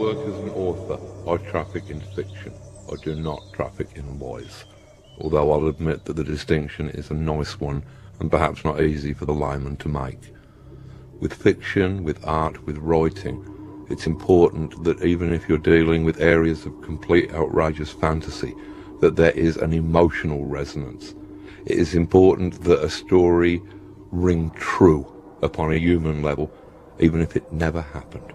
work as an author, I traffic in fiction. I do not traffic in lies. Although I'll admit that the distinction is a nice one and perhaps not easy for the layman to make. With fiction, with art, with writing, it's important that even if you're dealing with areas of complete outrageous fantasy, that there is an emotional resonance. It is important that a story ring true upon a human level, even if it never happened.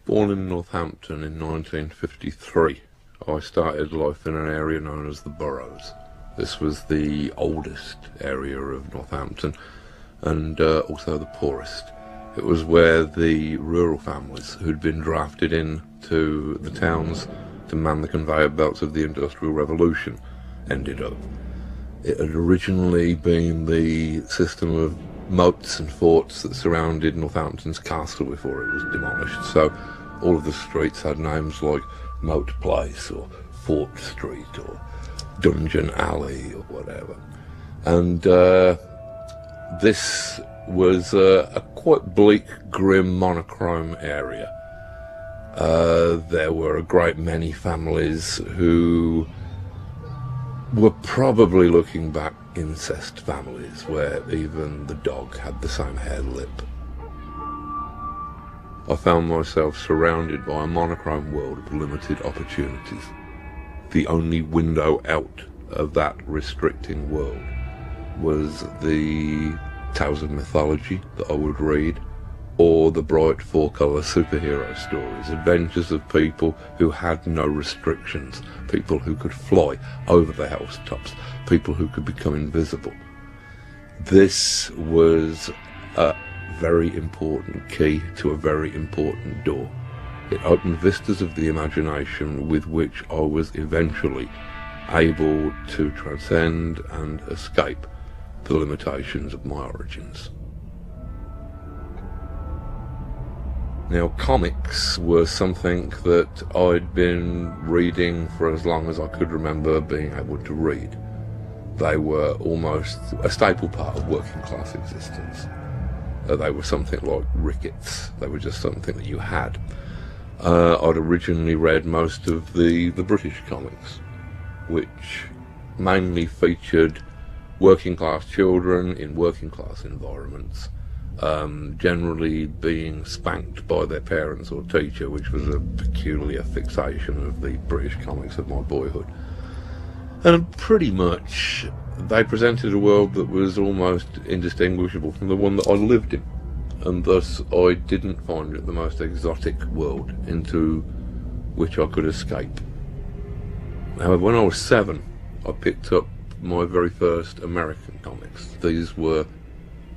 Born in Northampton in 1953, I started life in an area known as the Boroughs. This was the oldest area of Northampton and also the poorest. It was where the rural families who'd been drafted into the towns to man the conveyor belts of the Industrial Revolution ended up. It had originally been the system of moats and forts that surrounded Northampton's castle before it was demolished, so all of the streets had names like Moat Place or Fort Street or Dungeon Alley or whatever. And this was a quite bleak, grim, monochrome area. There were a great many families who were probably, looking back, incest families where even the dog had the same hair lip. I found myself surrounded by a monochrome world of limited opportunities. The only window out of that restricting world was the tales of mythology that I would read, or the bright four-colour superhero stories, adventures of people who had no restrictions, people who could fly over the housetops, people who could become invisible. This was a very important key to a very important door. It opened vistas of the imagination with which I was eventually able to transcend and escape the limitations of my origins. Now, comics were something that I'd been reading for as long as I could remember being able to read. They were almost a staple part of working class existence. They were something like rickets. They were just something that you had. I'd originally read most of the British comics, which mainly featured working class children in working class environments, generally being spanked by their parents or teacher, which was a peculiar fixation of the British comics of my boyhood. And pretty much they presented a world that was almost indistinguishable from the one that I lived in, and thus I didn't find it the most exotic world into which I could escape. However, when I was 7, I picked up my very first American comics. These were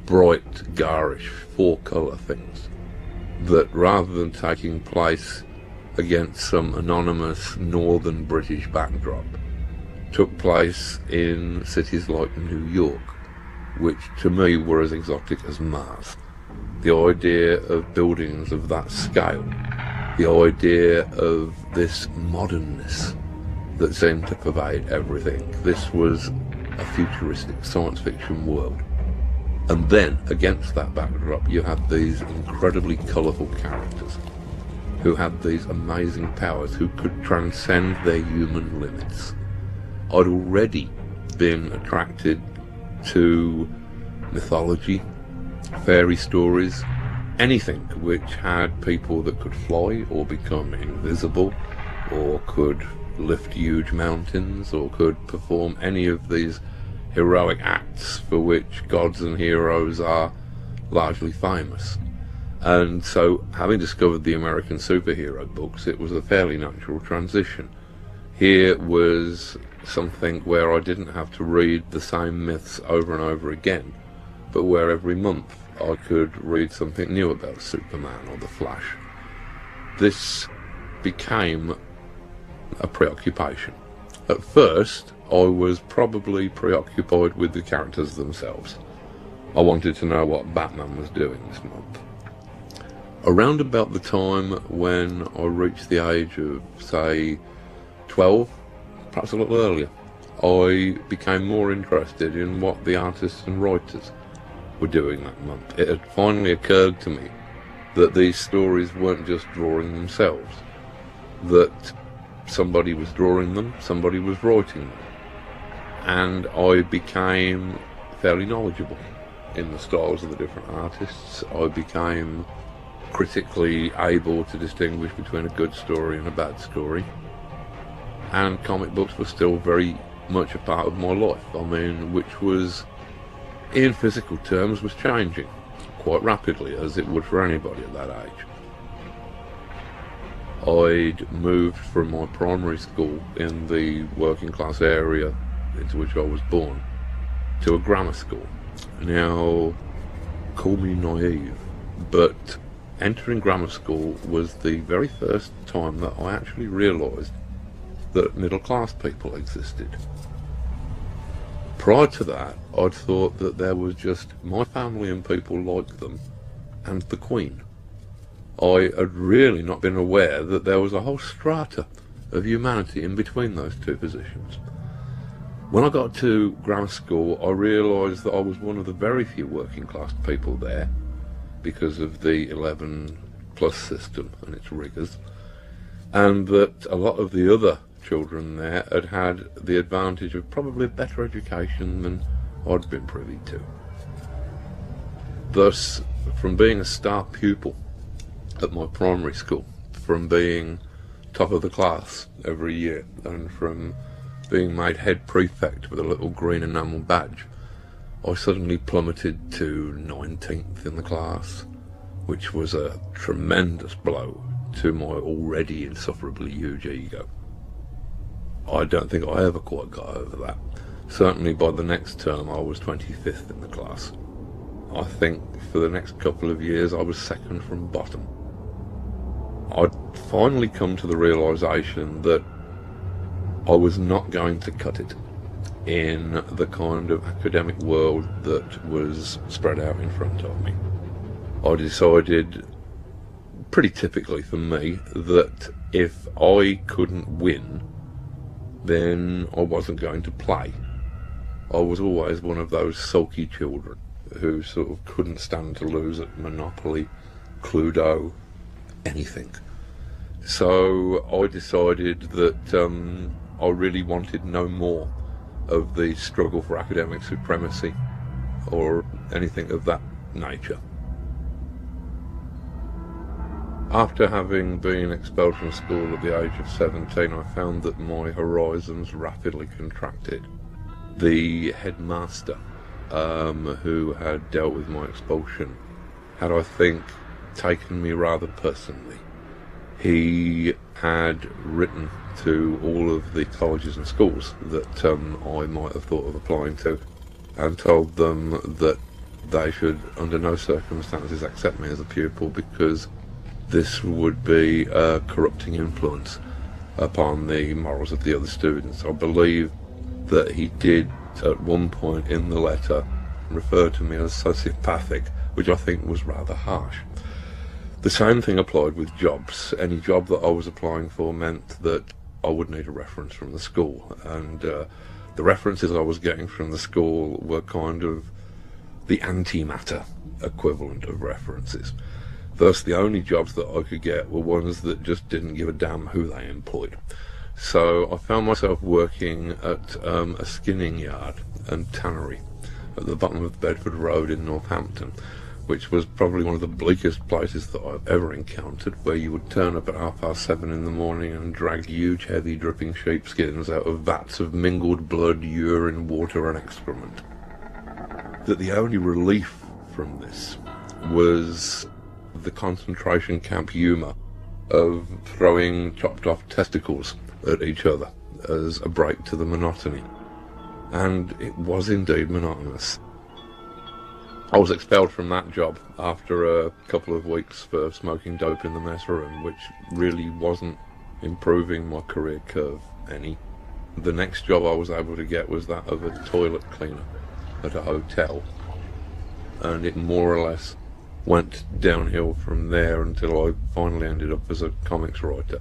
bright, garish, four-colour things that, rather than taking place against some anonymous northern British backdrop, took place in cities like New York, which to me were as exotic as Mars. The idea of buildings of that scale, the idea of this modernness, that seemed to pervade everything. This was a futuristic science fiction world. And then, against that backdrop, you had these incredibly colourful characters who had these amazing powers, who could transcend their human limits. I'd already been attracted to mythology, fairy stories, anything which had people that could fly or become invisible, or could lift huge mountains, or could perform any of these heroic acts for which gods and heroes are largely famous. And so, having discovered the American superhero books, it was a fairly natural transition. Here was something where I didn't have to read the same myths over and over again, but where every month I could read something new about Superman or the Flash. This became a preoccupation. At first, I was probably preoccupied with the characters themselves. I wanted to know what Batman was doing this month. Around about the time when I reached the age of, say, 12, perhaps a little earlier, I became more interested in what the artists and writers were doing that month. It had finally occurred to me that these stories weren't just drawing themselves, that somebody was drawing them, somebody was writing them. And I became fairly knowledgeable in the styles of the different artists. I became critically able to distinguish between a good story and a bad story. And comic books were still very much a part of my life. I mean, which was, in physical terms, was changing quite rapidly, as it would for anybody at that age. I'd moved from my primary school in the working class area into which I was born to a grammar school. Now, call me naive, but entering grammar school was the very first time that I actually realised that middle class people existed. Prior to that, I'd thought that there was just my family and people like them, and the Queen. I had really not been aware that there was a whole strata of humanity in between those two positions. When I got to grammar school, I realised that I was one of the very few working class people there, because of the 11 plus system and its rigours, and that a lot of the other children there had had the advantage of probably a better education than I'd been privy to. Thus, from being a star pupil at my primary school, from being top of the class every year, and from being made head prefect with a little green enamel badge, I suddenly plummeted to 19th in the class, which was a tremendous blow to my already insufferably huge ego. I don't think I ever quite got over that. Certainly by the next term I was 25th in the class. I think for the next couple of years I was second from bottom. I'd finally come to the realisation that I was not going to cut it in the kind of academic world that was spread out in front of me. I decided, pretty typically for me, that if I couldn't win, then I wasn't going to play. I was always one of those sulky children who sort of couldn't stand to lose at Monopoly, Cluedo, anything. So I decided that I really wanted no more of the struggle for academic supremacy or anything of that nature. After having been expelled from school at the age of 17, I found that my horizons rapidly contracted. The headmaster, who had dealt with my expulsion, had, I think, taken me rather personally. He had written to all of the colleges and schools that I might have thought of applying to, and told them that they should under no circumstances accept me as a pupil, because this would be a corrupting influence upon the morals of the other students. I believe that he did at one point in the letter refer to me as sociopathic, which I think was rather harsh. The same thing applied with jobs. Any job that I was applying for meant that I would need a reference from the school, and the references I was getting from the school were kind of the antimatter equivalent of references. Thus, the only jobs that I could get were ones that just didn't give a damn who they employed. So I found myself working at a skinning yard and tannery at the bottom of Bedford Road in Northampton, which was probably one of the bleakest places that I've ever encountered, where you would turn up at 7:30 in the morning and drag huge, heavy, dripping sheepskins out of vats of mingled blood, urine, water and excrement. That the only relief from this was the concentration camp humour of throwing chopped off testicles at each other as a break to the monotony. And it was indeed monotonous. I was expelled from that job after a couple of weeks for smoking dope in the mess room, which really wasn't improving my career curve any. The next job I was able to get was that of a toilet cleaner at a hotel, and it more or less went downhill from there until I finally ended up as a comics writer.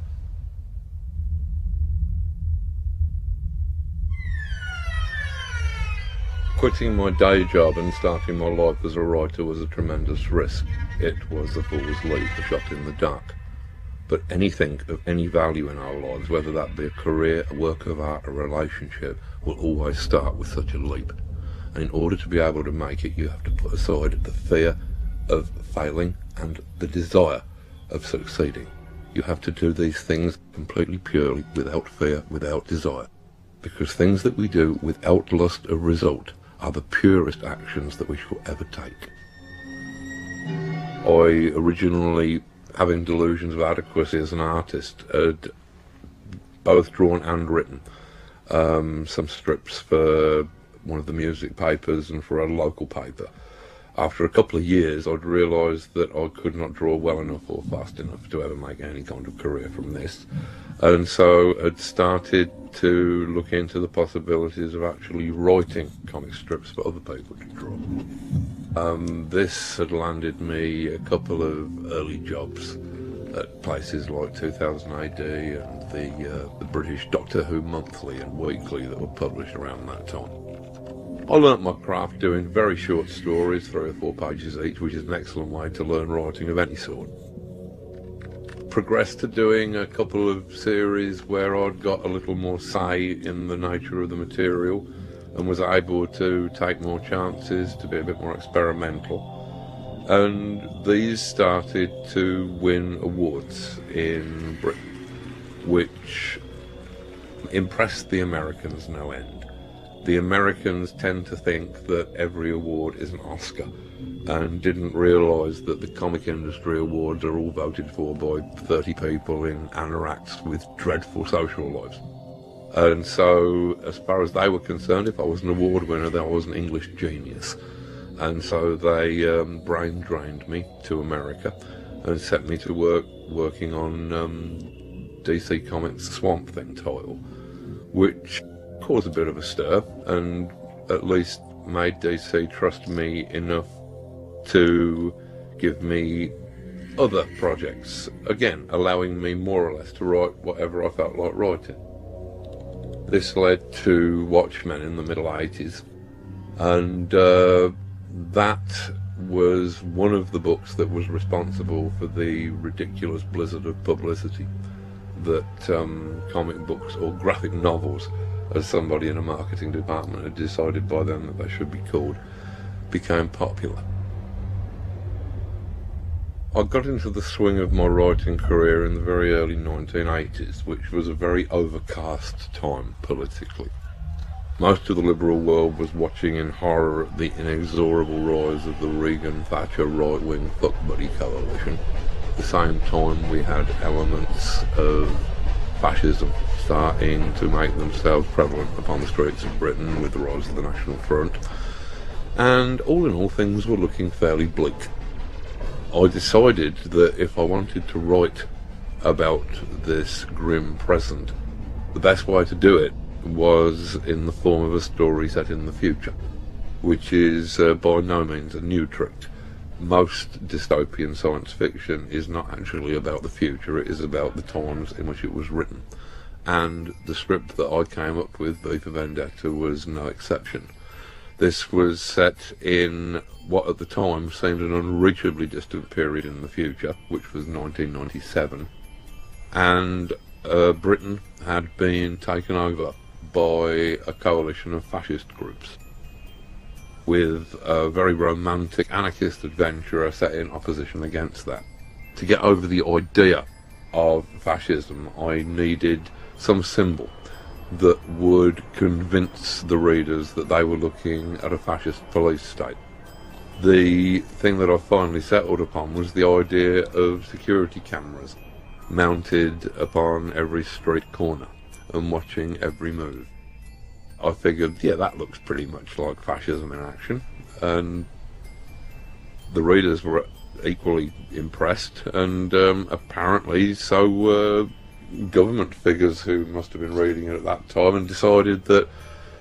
Quitting my day job and starting my life as a writer was a tremendous risk. It was a fool's leap, a shot in the dark. But anything of any value in our lives, whether that be a career, a work of art, a relationship, will always start with such a leap. And in order to be able to make it, you have to put aside the fear of failing and the desire of succeeding. You have to do these things completely purely, without fear, without desire. Because things that we do without lust of result are the purest actions that we shall ever take. I originally, having delusions of adequacy as an artist, had both drawn and written some strips for one of the music papers and for a local paper. After a couple of years, I'd realised that I could not draw well enough or fast enough to ever make any kind of career from this, and so I'd started to look into the possibilities of actually writing comic strips for other people to draw. This had landed me a couple of early jobs at places like 2000 AD and the British Doctor Who Monthly and Weekly that were published around that time. I learnt my craft doing very short stories, 3 or 4 pages each, which is an excellent way to learn writing of any sort. Progressed to doing a couple of series where I'd got a little more say in the nature of the material and was able to take more chances, to be a bit more experimental. And these started to win awards in Britain, which impressed the Americans no end. The Americans tend to think that every award is an Oscar and didn't realise that the comic industry awards are all voted for by 30 people in anoraks with dreadful social lives. And so, as far as they were concerned, if I was an award winner, then I was an English genius. And so they brain drained me to America and set me to working on DC Comics' Swamp Thing title, which caused a bit of a stir and at least made DC trust me enough to give me other projects, again allowing me more or less to write whatever I felt like writing. This led to Watchmen in the middle 80s, and that was one of the books that was responsible for the ridiculous blizzard of publicity that comic books, or graphic novels as somebody in a marketing department had decided by then that they should be called, became popular. I got into the swing of my writing career in the very early 1980s, which was a very overcast time politically. Most of the liberal world was watching in horror at the inexorable rise of the Reagan-Thatcher right-wing fuck-buddy coalition. At the same time, we had elements of fascism starting to make themselves prevalent upon the streets of Britain with the rise of the National Front, and all in all things were looking fairly bleak. I decided that if I wanted to write about this grim present, the best way to do it was in the form of a story set in the future, which is by no means a new trick. Most dystopian science fiction is not actually about the future, it is about the times in which it was written. and the script that I came up with, V for Vendetta, was no exception. This was set in what at the time seemed an unreachably distant period in the future, which was 1997, and Britain had been taken over by a coalition of fascist groups, with a very romantic anarchist adventurer set in opposition against that. To get over the idea of fascism, I needed some symbol that would convince the readers that they were looking at a fascist police state. The thing that I finally settled upon was the idea of security cameras mounted upon every street corner and watching every move. I figured, yeah, that looks pretty much like fascism in action, and the readers were equally impressed, and apparently so were government figures who must have been reading it at that time, and decided that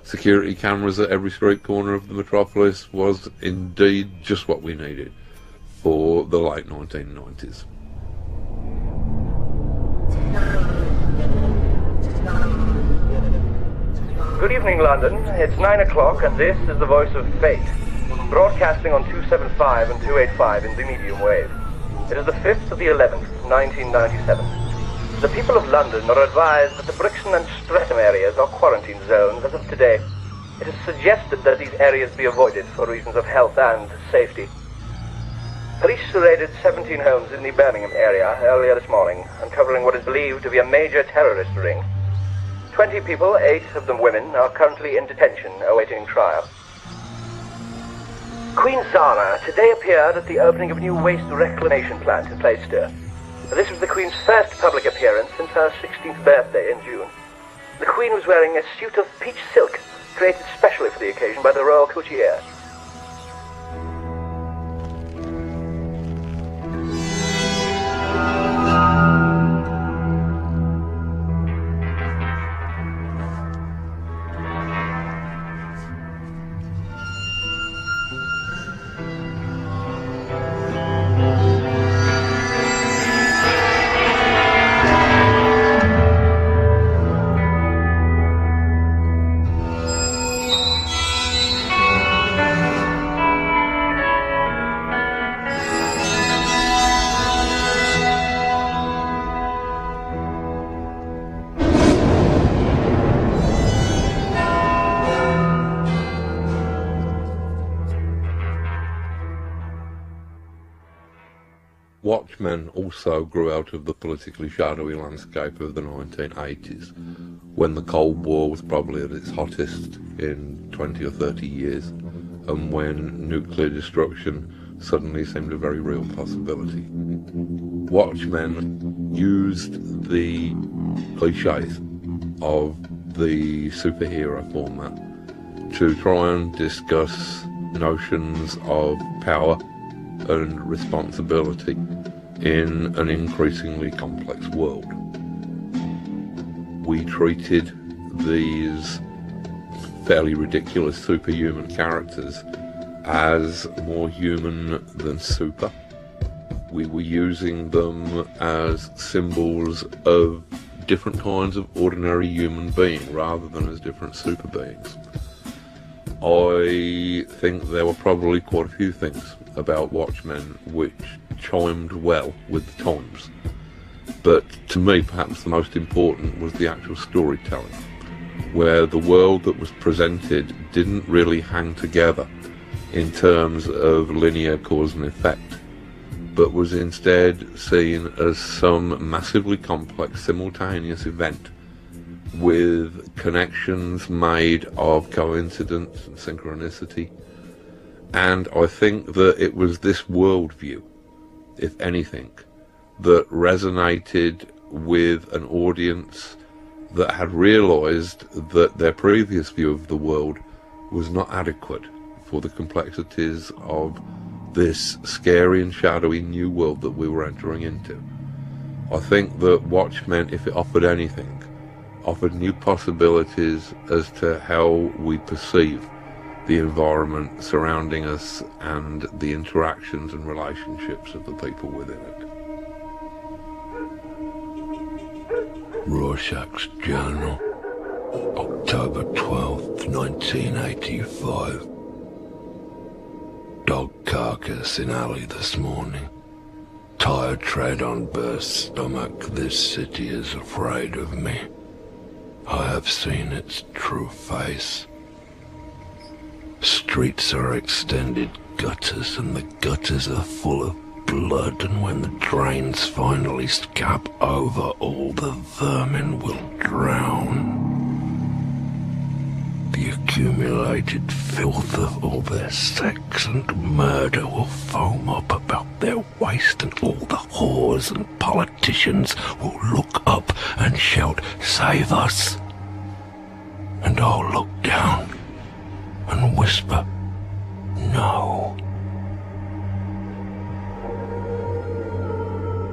security cameras at every street corner of the metropolis was indeed just what we needed for the late 1990s. Good evening, London. It's 9 o'clock, and this is the Voice of Fate, broadcasting on 275 and 285 in the medium wave. It is the 5th of the 11th, 1997. The people of London are advised that the Brixton and Streatham areas are quarantine zones as of today. It is suggested that these areas be avoided for reasons of health and safety. Police raided 17 homes in the Birmingham area earlier this morning, uncovering what is believed to be a major terrorist ring. 20 people, 8 of them women, are currently in detention awaiting trial. Queen Zara today appeared at the opening of a new waste reclamation plant in Leicester. This was the Queen's first public appearance since her 16th birthday in June. The Queen was wearing a suit of peach silk, created specially for the occasion by the royal courtier. Watchmen also grew out of the politically shadowy landscape of the 1980s, when the Cold War was probably at its hottest in 20 or 30 years, and when nuclear destruction suddenly seemed a very real possibility. Watchmen used the cliches of the superhero format to try and discuss notions of power and responsibility in an increasingly complex world. We treated these fairly ridiculous superhuman characters as more human than super. We were using them as symbols of different kinds of ordinary human being rather than as different super beings. I think there were probably quite a few things about Watchmen which chimed well with the times, but to me perhaps the most important was the actual storytelling, where the world that was presented didn't really hang together in terms of linear cause and effect, but was instead seen as some massively complex simultaneous event with connections made of coincidence and synchronicity. And I think that it was this worldview, if anything, that resonated with an audience that had realised that their previous view of the world was not adequate for the complexities of this scary and shadowy new world that we were entering into. I think that Watchmen, if it offered anything, offered new possibilities as to how we perceive the environment surrounding us and the interactions and relationships of the people within it. Rorschach's Journal, October 12th, 1985. Dog carcass in alley this morning. Tired tread on burst stomach. This city is afraid of me. I have seen its true face. Streets are extended gutters, and the gutters are full of blood, and when the drains finally scab over, all the vermin will drown. The accumulated filth of all their sex and murder will foam up about their waist, and all the whores and politicians will look up and shout, "Save us!" And I'll look down and whisper, "No."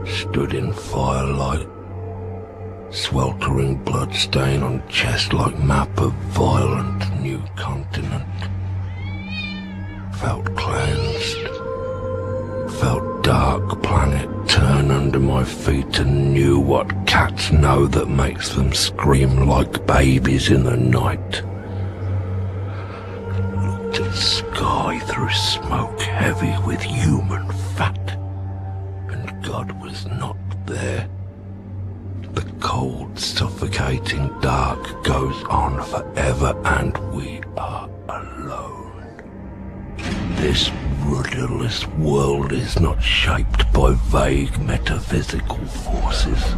Stood in firelight, sweltering bloodstain on chest like map of violent new continent. Felt cleansed, felt dark planet turn under my feet, and knew what cats know that makes them scream like babies in the night. Looked at sky through smoke heavy with human fat, and God was not there. The cold, suffocating dark goes on forever, and we are alone. This rudderless world is not shaped by vague metaphysical forces.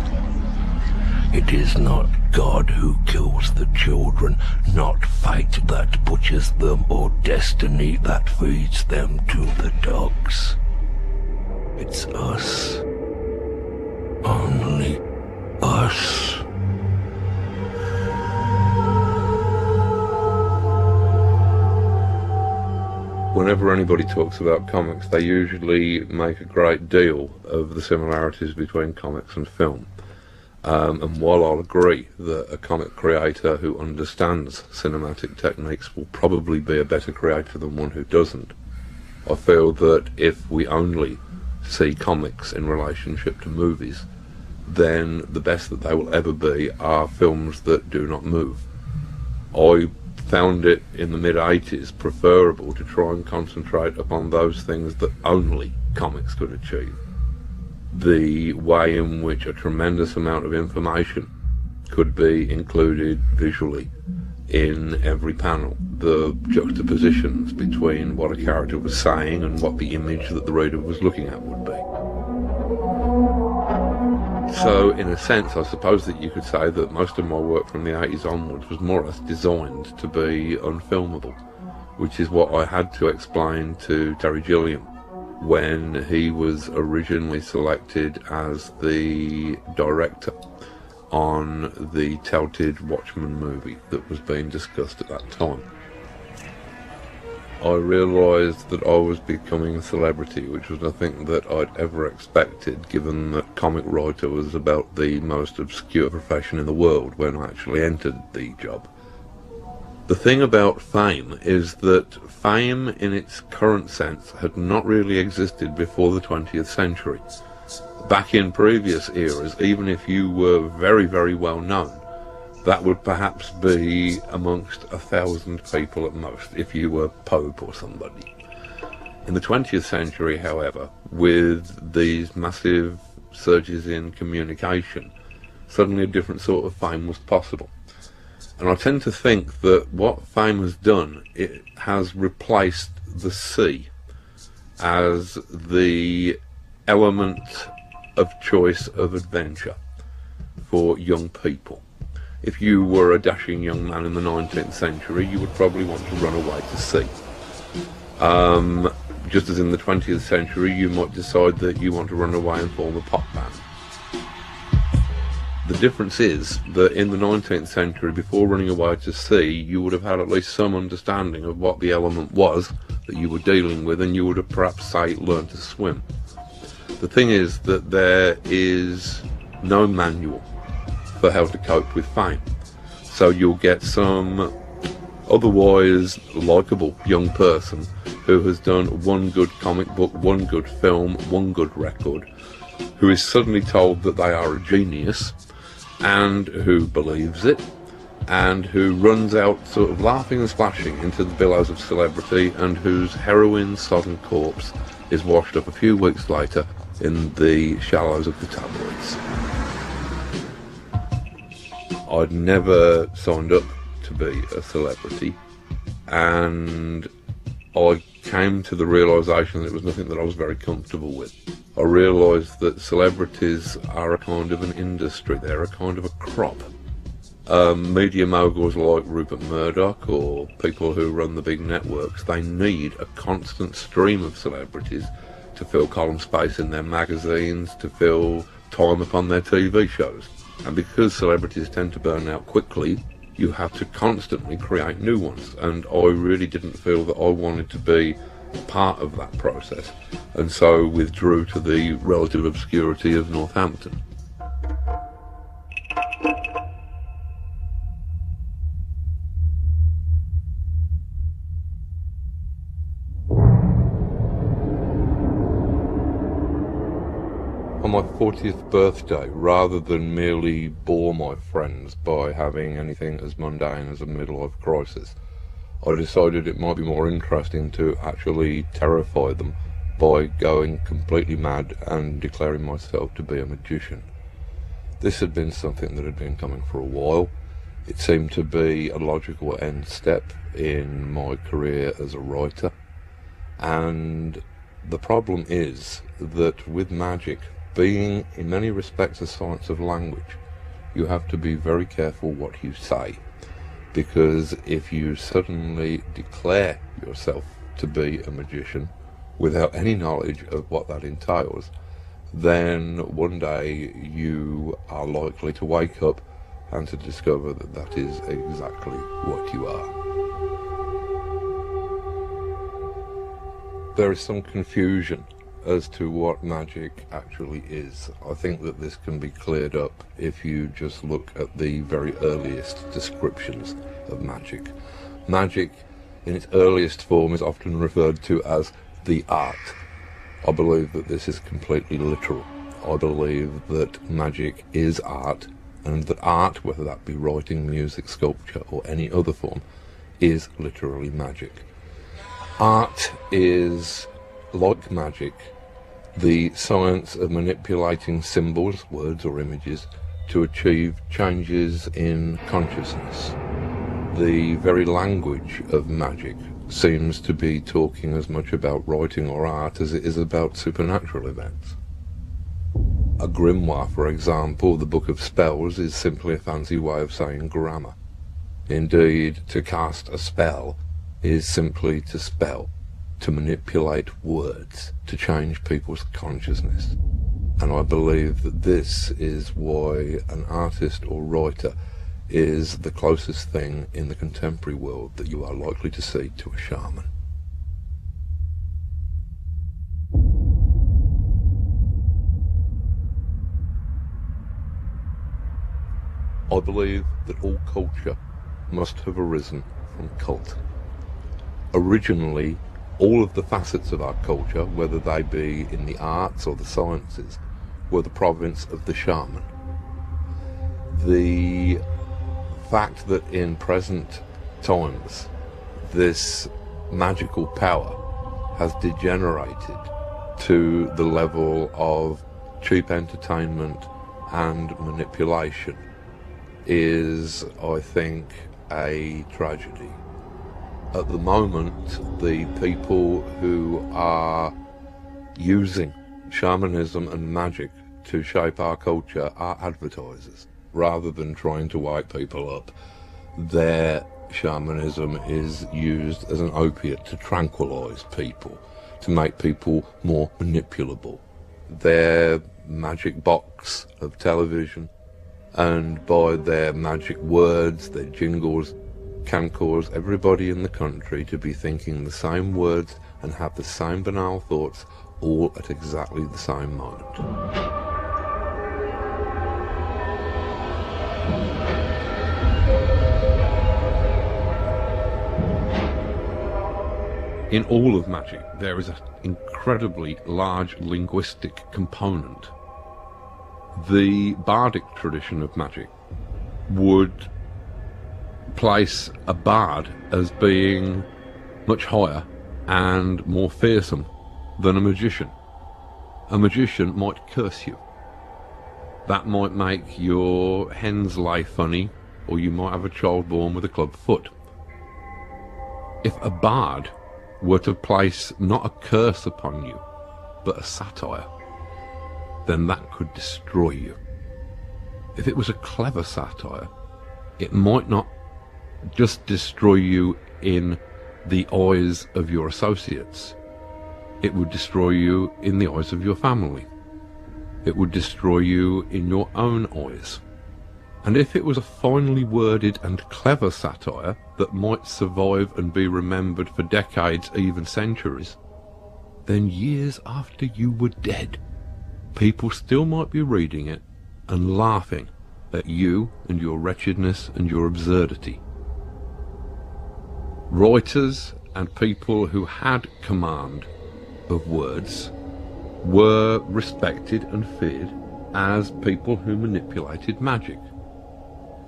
It is not God who kills the children, not fate that butchers them, or destiny that feeds them to the dogs. It's us. Only us. Whenever anybody talks about comics, they usually make a great deal of the similarities between comics and film. And while I'll agree that a comic creator who understands cinematic techniques will probably be a better creator than one who doesn't, I feel that if we only see comics in relationship to movies, then the best that they will ever be are films that do not move. I found it in the mid-80s preferable to try and concentrate upon those things that only comics could achieve. The way in which a tremendous amount of information could be included visually in every panel, the juxtapositions between what a character was saying and what the image that the reader was looking at would be. So, in a sense, I suppose that you could say that most of my work from the 80s onwards was more or less designed to be unfilmable, which is what I had to explain to Terry Gilliam when he was originally selected as the director on the touted Watchmen movie that was being discussed at that time. I realised that I was becoming a celebrity, which was nothing that I'd ever expected, given that comic writer was about the most obscure profession in the world when I actually entered the job. The thing about fame is that fame in its current sense had not really existed before the 20th century. Back in previous eras, even if you were very, very well known, that would perhaps be amongst 1,000 people at most, if you were Pope or somebody. In the 20th century, however, with these massive surges in communication, suddenly a different sort of fame was possible. And I tend to think that what fame has done, it has replaced the sea as the element of choice of adventure for young people. If you were a dashing young man in the 19th century, you would probably want to run away to sea. Just as in the 20th century, you might decide that you want to run away and form a pop band. The difference is that in the 19th century, before running away to sea, you would have had at least some understanding of what the element was that you were dealing with, and you would have perhaps, say, learned to swim. The thing is that there is no manual for how to cope with fame. So you'll get some otherwise likeable young person who has done one good comic book, one good film, one good record, who is suddenly told that they are a genius, and who believes it, and who runs out sort of laughing and splashing into the billows of celebrity, and whose heroin-sodden corpse is washed up a few weeks later in the shallows of the tabloids. I'd never signed up to be a celebrity, and I came to the realisation that it was nothing that I was very comfortable with. I realised that celebrities are a kind of an industry, they're a kind of a crop. Media moguls like Rupert Murdoch or people who run the big networks, they need a constant stream of celebrities to fill column space in their magazines, to fill time upon their TV shows. And because celebrities tend to burn out quickly, you have to constantly create new ones. And I really didn't feel that I wanted to be part of that process, and so withdrew to the relative obscurity of Northampton. On my 40th birthday, rather than merely bore my friends by having anything as mundane as a midlife crisis, I decided it might be more interesting to actually terrify them by going completely mad and declaring myself to be a magician. This had been something that had been coming for a while. It seemed to be a logical end step in my career as a writer. And the problem is that with magic, being in many respects a science of language, you have to be very careful what you say, because if you suddenly declare yourself to be a magician without any knowledge of what that entails, then one day you are likely to wake up and to discover that that is exactly what you are. There is some confusion as to what magic actually is. I think that this can be cleared up if you just look at the very earliest descriptions of magic. Magic in its earliest form is often referred to as the art. I believe that this is completely literal. I believe that magic is art, and that art, whether that be writing, music, sculpture, or any other form, is literally magic. Art is, like magic, the science of manipulating symbols, words or images, to achieve changes in consciousness. The very language of magic seems to be talking as much about writing or art as it is about supernatural events. A grimoire, for example, the Book of Spells, is simply a fancy way of saying grammar. Indeed, to cast a spell is simply to spell, to manipulate words, to change people's consciousness. And I believe that this is why an artist or writer is the closest thing in the contemporary world that you are likely to see to a shaman. I believe that all culture must have arisen from cult. Originally, all of the facets of our culture, whether they be in the arts or the sciences, were the province of the shaman. The fact that in present times this magical power has degenerated to the level of cheap entertainment and manipulation is, I think, a tragedy. At the moment, the people who are using shamanism and magic to shape our culture are advertisers. Rather than trying to wake people up, their shamanism is used as an opiate to tranquilize people, to make people more manipulable. Their magic box of television, and by their magic words, their jingles, can cause everybody in the country to be thinking the same words and have the same banal thoughts all at exactly the same moment. In all of magic, there is an incredibly large linguistic component. The bardic tradition of magic would place a bard as being much higher and more fearsome than a magician. A magician might curse you. That might make your hens lay funny, or you might have a child born with a club foot. If a bard were to place not a curse upon you, but a satire, then that could destroy you. If it was a clever satire, it might not just destroy you in the eyes of your associates. It would destroy you in the eyes of your family. It would destroy you in your own eyes. And if it was a finely worded and clever satire that might survive and be remembered for decades, even centuries, then years after you were dead, people still might be reading it and laughing at you and your wretchedness and your absurdity. Writers and people who had command of words were respected and feared as people who manipulated magic.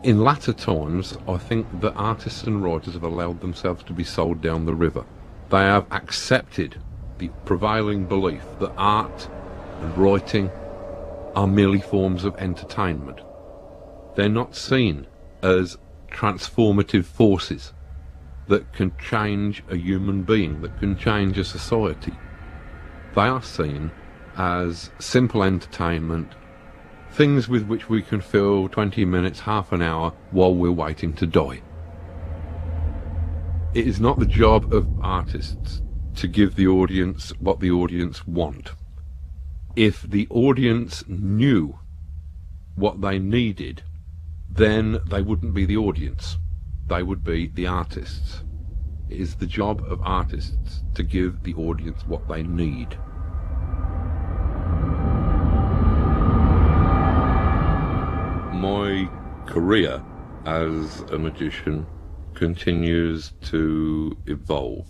In latter times, I think that artists and writers have allowed themselves to be sold down the river. They have accepted the prevailing belief that art and writing are merely forms of entertainment. They're not seen as transformative forces that can change a human being, that can change a society. They are seen as simple entertainment, things with which we can fill 20 minutes, half an hour while we're waiting to die. It is not the job of artists to give the audience what the audience want. If the audience knew what they needed, then they wouldn't be the audience. They would be the artists. It is the job of artists to give the audience what they need. My career as a magician continues to evolve.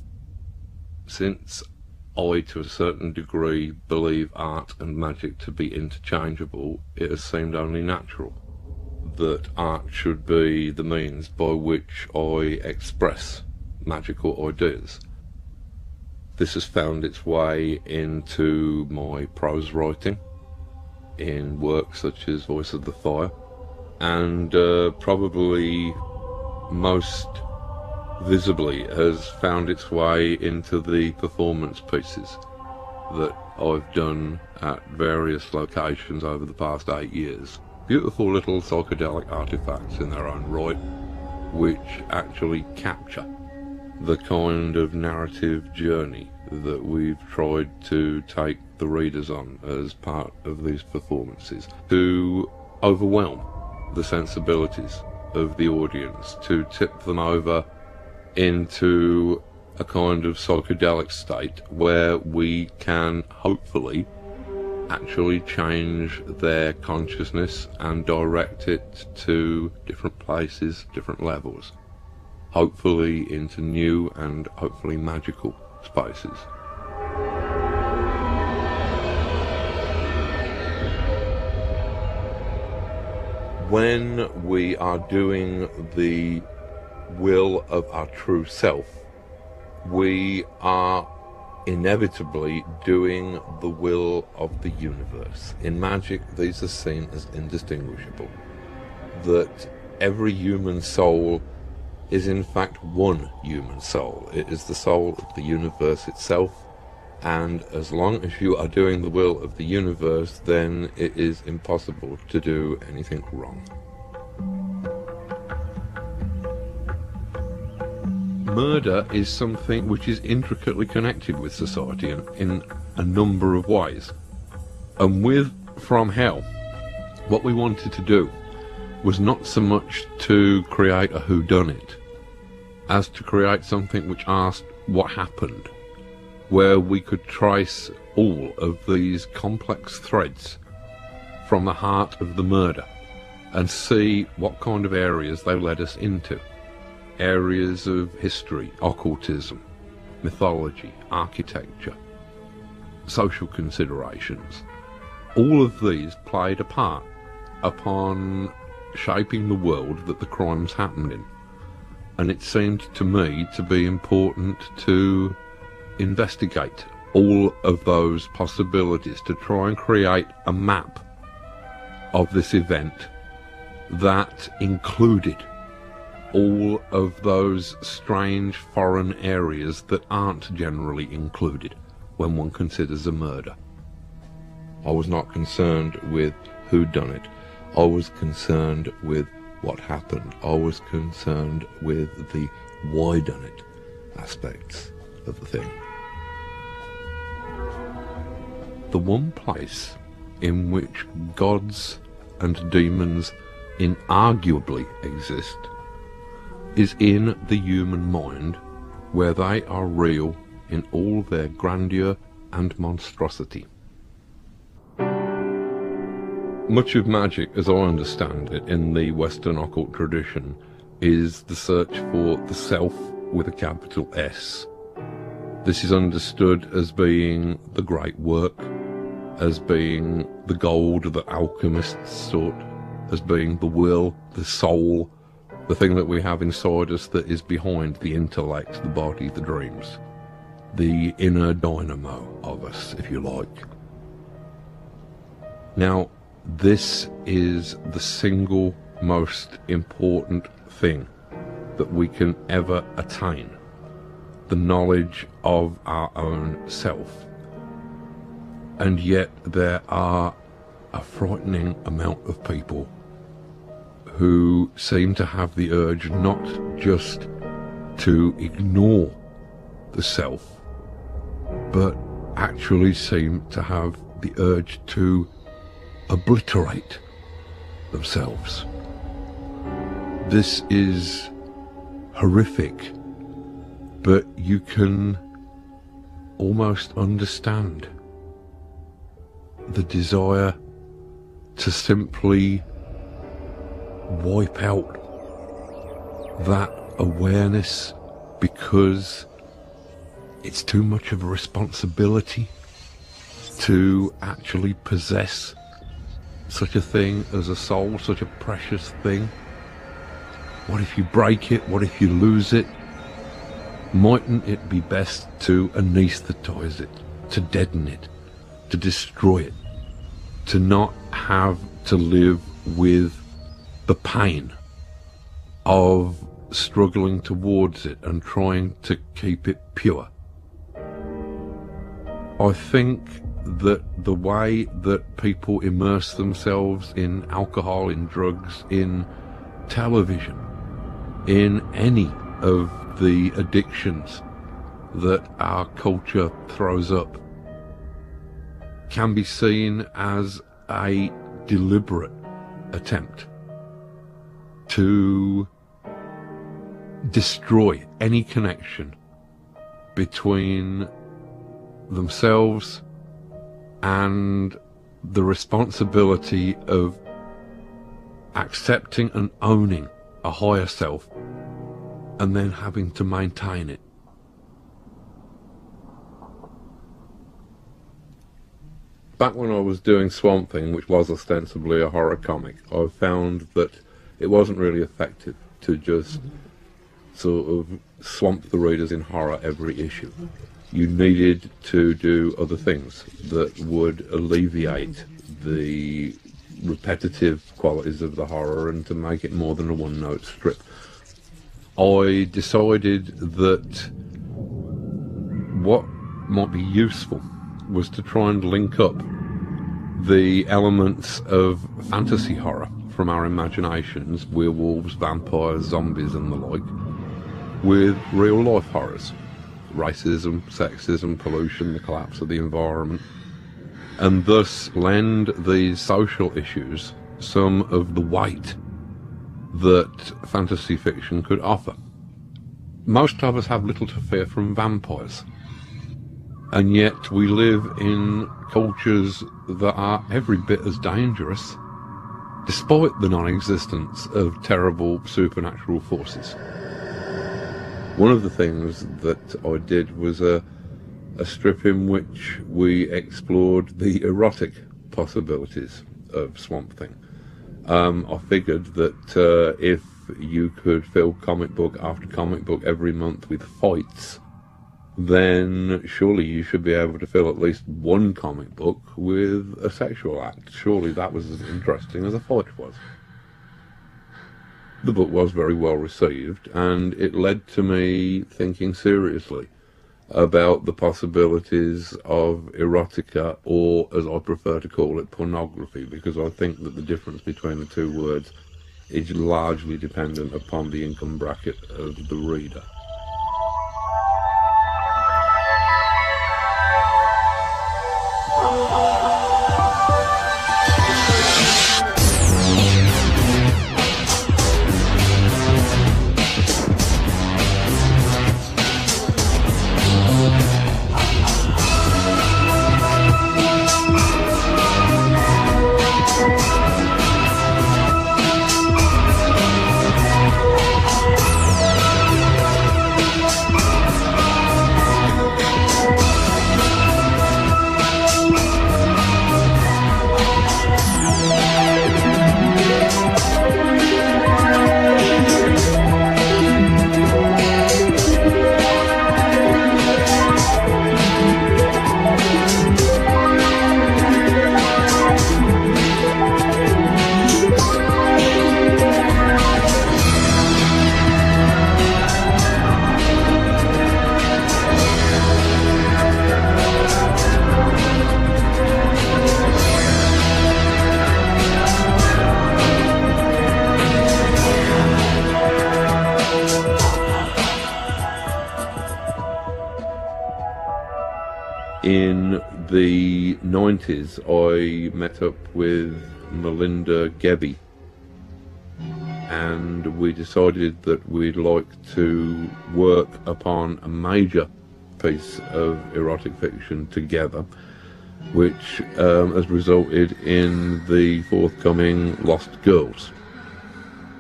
Since I, to a certain degree, believe art and magic to be interchangeable, it has seemed only natural that art should be the means by which I express magical ideas. This has found its way into my prose writing, in works such as Voice of the Fire, and probably most visibly has found its way into the performance pieces that I've done at various locations over the past 8 years. Beautiful little psychedelic artifacts in their own right, which actually capture the kind of narrative journey that we've tried to take the readers on as part of these performances, to overwhelm the sensibilities of the audience, to tip them over into a kind of psychedelic state where we can hopefully actually change their consciousness and direct it to different places, different levels, hopefully into new and hopefully magical spaces. When we are doing the will of our true self, we are inevitably doing the will of the universe. In magic, these are seen as indistinguishable. That every human soul is in fact one human soul. It is the soul of the universe itself, and as long as you are doing the will of the universe, then it is impossible to do anything wrong. Murder is something which is intricately connected with society in a number of ways. And with From Hell, what we wanted to do was not so much to create a whodunit as to create something which asked what happened, where we could trace all of these complex threads from the heart of the murder and see what kind of areas they led us into. Areas of history, occultism, mythology, architecture, social considerations. All of these played a part upon shaping the world that the crimes happened in. And it seemed to me to be important to investigate all of those possibilities, to try and create a map of this event that included all of those strange foreign areas that aren't generally included when one considers a murder. I was not concerned with who done it. I was concerned with what happened. I was concerned with the why done it aspects of the thing. The one place in which gods and demons inarguably exist is in the human mind, where they are real in all their grandeur and monstrosity. Much of magic, as I understand it, in the Western occult tradition, is the search for the self with a capital S. This is understood as being the great work, as being the gold that alchemists sought, as being the will, the soul, the thing that we have inside us that is behind the intellect, the body, the dreams. The inner dynamo of us, if you like. Now, this is the single most important thing that we can ever attain. The knowledge of our own self. And yet there are a frightening amount of people who seem to have the urge not just to ignore the self, but actually seem to have the urge to obliterate themselves. This is horrific, but you can almost understand the desire to simply wipe out that awareness because it's too much of a responsibility to actually possess such a thing as a soul, such a precious thing. What if you break it? What if you lose it? Mightn't it be best to anesthetize it, to deaden it, to destroy it, to not have to live with the pain of struggling towards it and trying to keep it pure? I think that the way that people immerse themselves in alcohol, in drugs, in television, in any of the addictions that our culture throws up can be seen as a deliberate attempt to destroy any connection between themselves and the responsibility of accepting and owning a higher self and then having to maintain it. Back when I was doing Swamp Thing, which was ostensibly a horror comic, I found that it wasn't really effective to just sort of swamp the readers in horror every issue. You needed to do other things that would alleviate the repetitive qualities of the horror and to make it more than a one-note strip. I decided that what might be useful was to try and link up the elements of fantasy horror from our imaginations, werewolves, vampires, zombies and the like, with real life horrors. Racism, sexism, pollution, the collapse of the environment, and thus lend these social issues some of the weight that fantasy fiction could offer. Most of us have little to fear from vampires, and yet we live in cultures that are every bit as dangerous, despite the non-existence of terrible supernatural forces. One of the things that I did was a strip in which we explored the erotic possibilities of Swamp Thing. I figured that if you could fill comic book after comic book every month with fights, then surely you should be able to fill at least one comic book with a sexual act. Surely that was as interesting as a fight was. The book was very well received, and it led to me thinking seriously about the possibilities of erotica, or as I prefer to call it, pornography, because I think that the difference between the two words is largely dependent upon the income bracket of the reader. In the 90s, I met up with Melinda Gebbie, and we decided that we'd like to work upon a major piece of erotic fiction together, which has resulted in the forthcoming Lost Girls.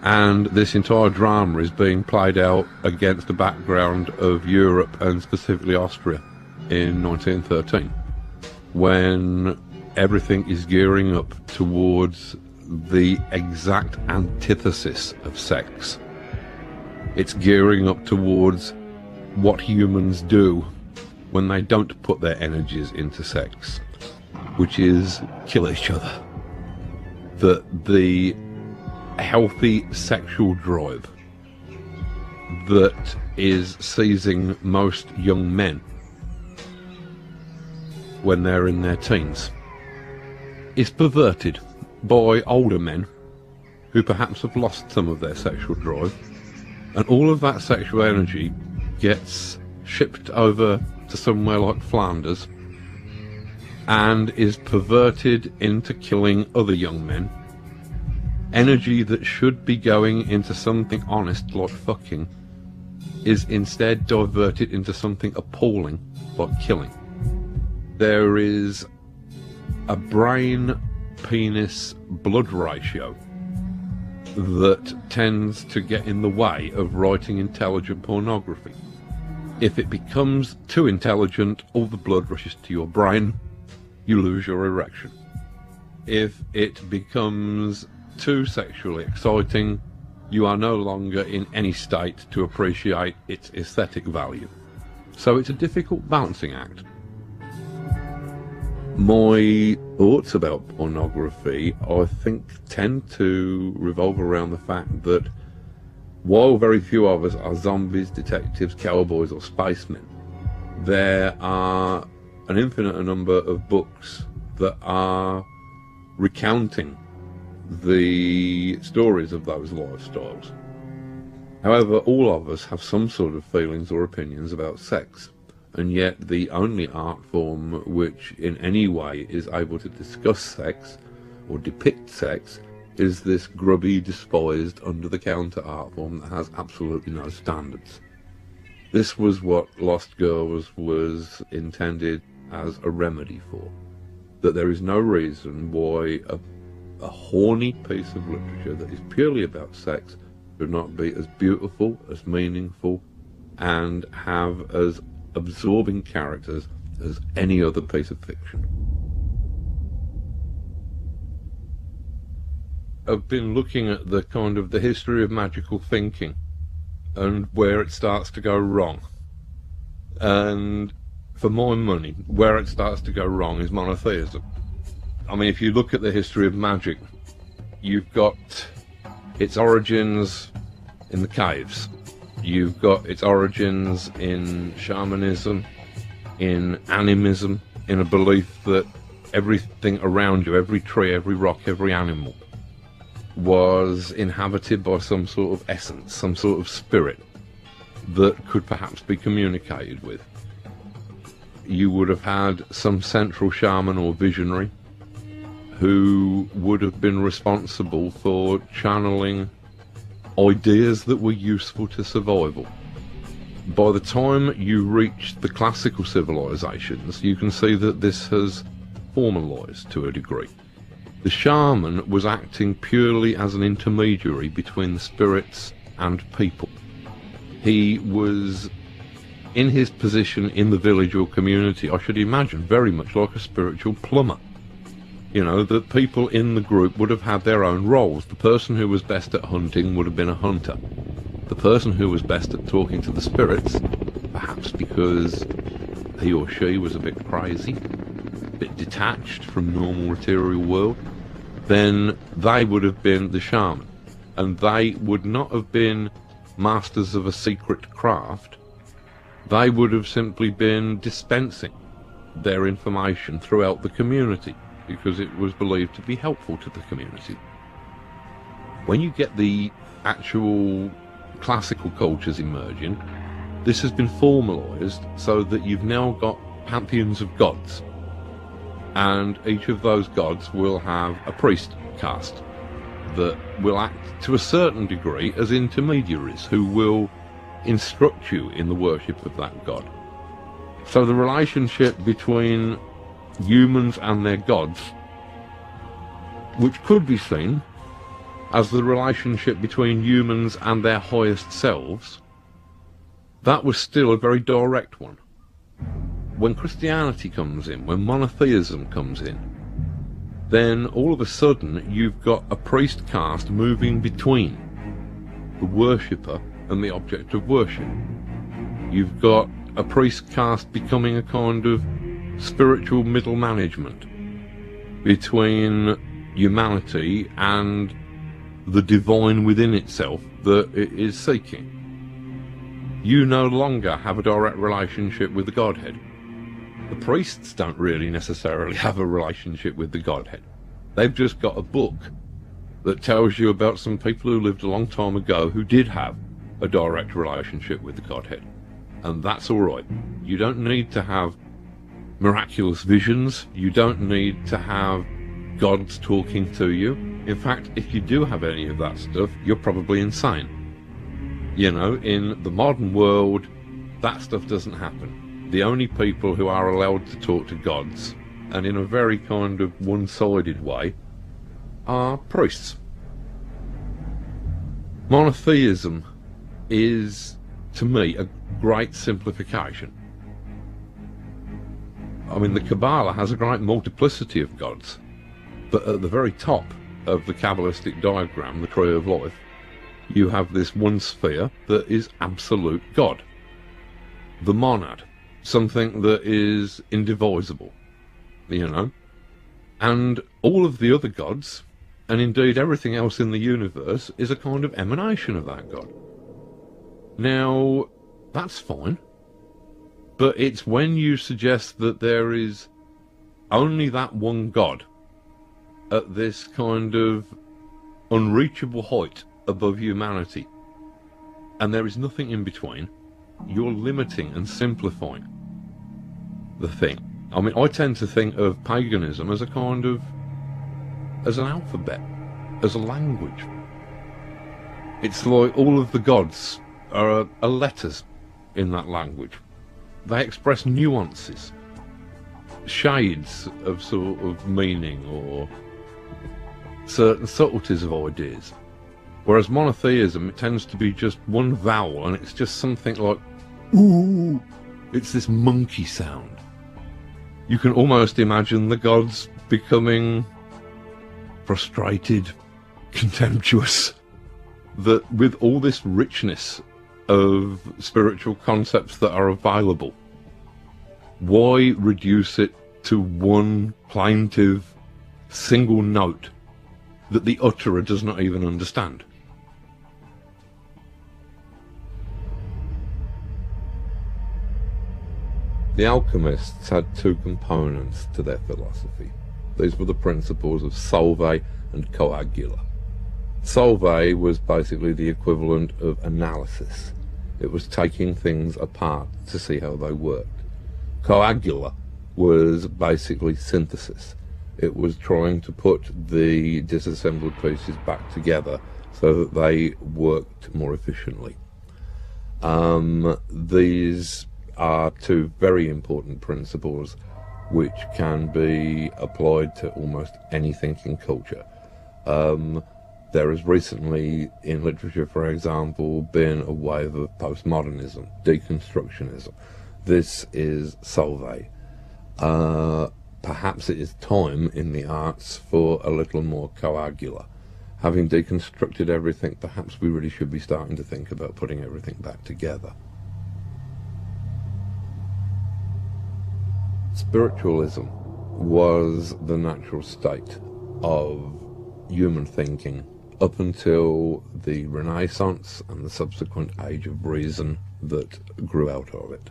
And this entire drama is being played out against the background of Europe, and specifically Austria, in 1913, when everything is gearing up towards the exact antithesis of sex. It's gearing up towards what humans do when they don't put their energies into sex, which is kill each other. The healthy sexual drive that is seizing most young men when they're in their teens is perverted by older men who perhaps have lost some of their sexual drive, and all of that sexual energy gets shipped over to somewhere like Flanders and is perverted into killing other young men. Energy that should be going into something honest like fucking is instead diverted into something appalling like killing. There is a brain-penis-blood ratio that tends to get in the way of writing intelligent pornography. If it becomes too intelligent, all the blood rushes to your brain, you lose your erection. If it becomes too sexually exciting, you are no longer in any state to appreciate its aesthetic value. So it's a difficult balancing act. My thoughts about pornography, I think, tend to revolve around the fact that while very few of us are zombies, detectives, cowboys or spacemen, there are an infinite number of books that are recounting the stories of those lifestyles. However, all of us have some sort of feelings or opinions about sex. And yet the only art form which in any way is able to discuss sex or depict sex is this grubby, despised, under-the-counter art form that has absolutely no standards. This was what Lost Girls was intended as a remedy for. That there is no reason why a horny piece of literature that is purely about sex should not be as beautiful, as meaningful, and have as absorbing characters as any other piece of fiction. have been looking at the kind of the history of magical thinking and where it starts to go wrong. And for my money, where it starts to go wrong is monotheism. I mean, if you look at the history of magic, you've got its origins in the caves. You've got its origins in shamanism, in animism, in a belief that everything around you, every tree, every rock, every animal, was inhabited by some sort of essence, some sort of spirit that could perhaps be communicated with. You would have had some central shaman or visionary who would have been responsible for channeling ideas that were useful to survival. By the time you reach the classical civilizations, you can see that this has formalized to a degree. The shaman was acting purely as an intermediary between the spirits and people. He was in his position in the village or community, I should imagine, very much like a spiritual plumber. You know, the people in the group would have had their own roles. The person who was best at hunting would have been a hunter. The person who was best at talking to the spirits, perhaps because he or she was a bit crazy, a bit detached from normal material world, then they would have been the shaman. And they would not have been masters of a secret craft. They would have simply been dispensing their information throughout the community, because it was believed to be helpful to the community. When you get the actual classical cultures emerging, this has been formalised so that you've now got pantheons of gods, and each of those gods will have a priest caste that will act to a certain degree as intermediaries who will instruct you in the worship of that god. So the relationship between humans and their gods, which could be seen as the relationship between humans and their highest selves, that was still a very direct one. When Christianity comes in, when monotheism comes in, then all of a sudden you've got a priest caste moving between the worshipper and the object of worship. You've got a priest caste becoming a kind of spiritual middle management between humanity and the divine within itself that it is seeking. You no longer have a direct relationship with the Godhead. The priests don't really necessarily have a relationship with the Godhead. They've just got a book that tells you about some people who lived a long time ago who did have a direct relationship with the Godhead. And that's all right. You don't need to have miraculous visions. You don't need to have gods talking to you. In fact, if you do have any of that stuff, you're probably insane. You know, in the modern world, that stuff doesn't happen. The only people who are allowed to talk to gods, and in a very kind of one-sided way, are priests. Monotheism is, to me, a great simplification. I mean, the Kabbalah has a great multiplicity of gods, but at the very top of the Kabbalistic diagram, the tree of life, you have this one sphere that is absolute God. The monad, something that is indivisible, you know. And all of the other gods, and indeed everything else in the universe, is a kind of emanation of that God. Now, that's fine. But it's when you suggest that there is only that one God at this kind of unreachable height above humanity, and there is nothing in between, you're limiting and simplifying the thing. I mean, I tend to think of paganism as a kind of, as an alphabet, as a language. It's like all of the gods are letters in that language. They express nuances, shades of sort of meaning, or certain subtleties of ideas. Whereas monotheism, it tends to be just one vowel, and it's just something like, ooh, it's this monkey sound. You can almost imagine the gods becoming frustrated, contemptuous that with all this richness of spiritual concepts that are available, why reduce it to one plaintive single note that the utterer does not even understand? The alchemists had two components to their philosophy. These were the principles of solve and coagula. Solve was basically the equivalent of analysis. It was taking things apart to see how they worked. Coagula was basically synthesis. It was trying to put the disassembled pieces back together so that they worked more efficiently. These are two very important principles which can be applied to almost any thinking culture. There has recently, in literature for example, been a wave of postmodernism, deconstructionism. This is solve. Perhaps it is time in the arts for a little more coagula. Having deconstructed everything, perhaps we really should be starting to think about putting everything back together. Spiritualism was the natural state of human thinking up until the Renaissance and the subsequent age of reason that grew out of it.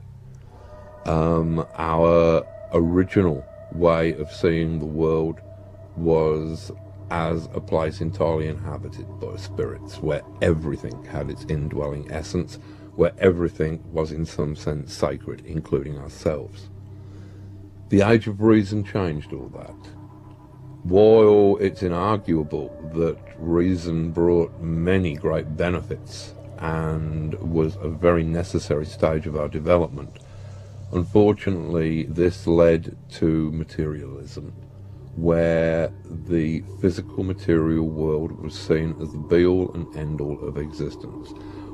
Our original way of seeing the world was as a place entirely inhabited by spirits, where everything had its indwelling essence, where everything was in some sense sacred, including ourselves. The age of reason changed all that. While it's inarguable that reason brought many great benefits and was a very necessary stage of our development, unfortunately this led to materialism, where the physical material world was seen as the be-all and end-all of existence,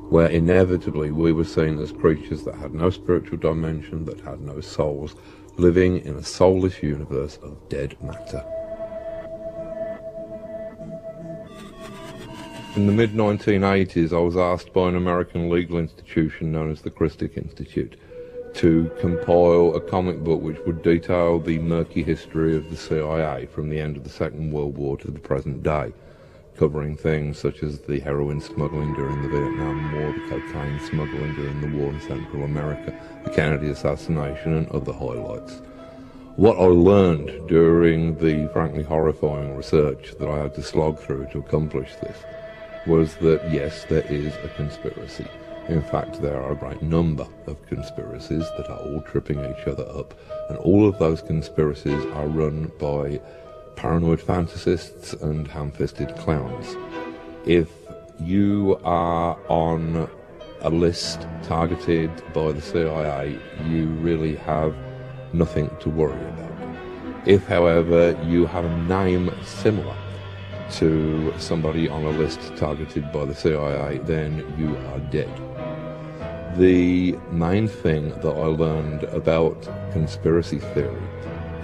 where inevitably we were seen as creatures that had no spiritual dimension, that had no souls, living in a soulless universe of dead matter. In the mid-1980s, I was asked by an American legal institution known as the Christic Institute to compile a comic book which would detail the murky history of the CIA from the end of the Second World War to the present day, covering things such as the heroin smuggling during the Vietnam War, the cocaine smuggling during the war in Central America, the Kennedy assassination, and other highlights. What I learned during the frankly horrifying research that I had to slog through to accomplish this was that yes, there is a conspiracy. In fact, there are a great number of conspiracies that are all tripping each other up, and all of those conspiracies are run by paranoid fantasists and ham-fisted clowns. If you are on a list targeted by the CIA, you really have nothing to worry about. If, however, you have a name similar to somebody on a list targeted by the CIA, then you are dead. The main thing that I learned about conspiracy theory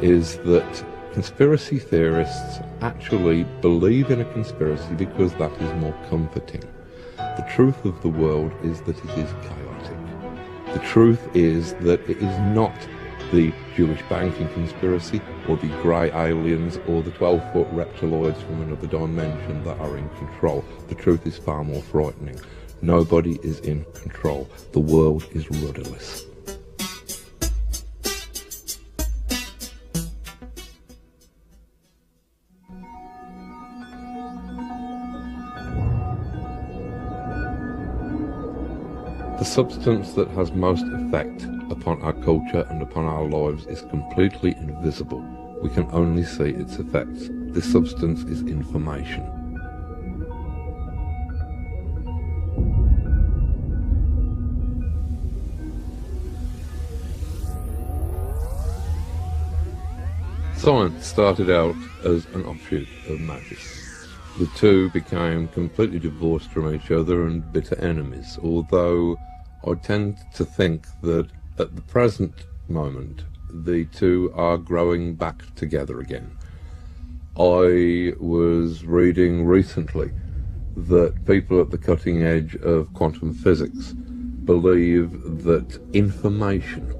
is that conspiracy theorists actually believe in a conspiracy because that is more comforting. The truth of the world is that it is chaotic. The truth is that it is not the Jewish banking conspiracy or the grey aliens or the 12-foot reptiloids from another dimension that are in control. The truth is far more frightening. Nobody is in control. The world is rudderless. The substance that has most effect upon our culture and upon our lives is completely invisible. We can only see its effects. This substance is information. Science started out as an offshoot of magic. The two became completely divorced from each other and bitter enemies, although I tend to think that at the present moment the two are growing back together again. I was reading recently that people at the cutting edge of quantum physics believe that information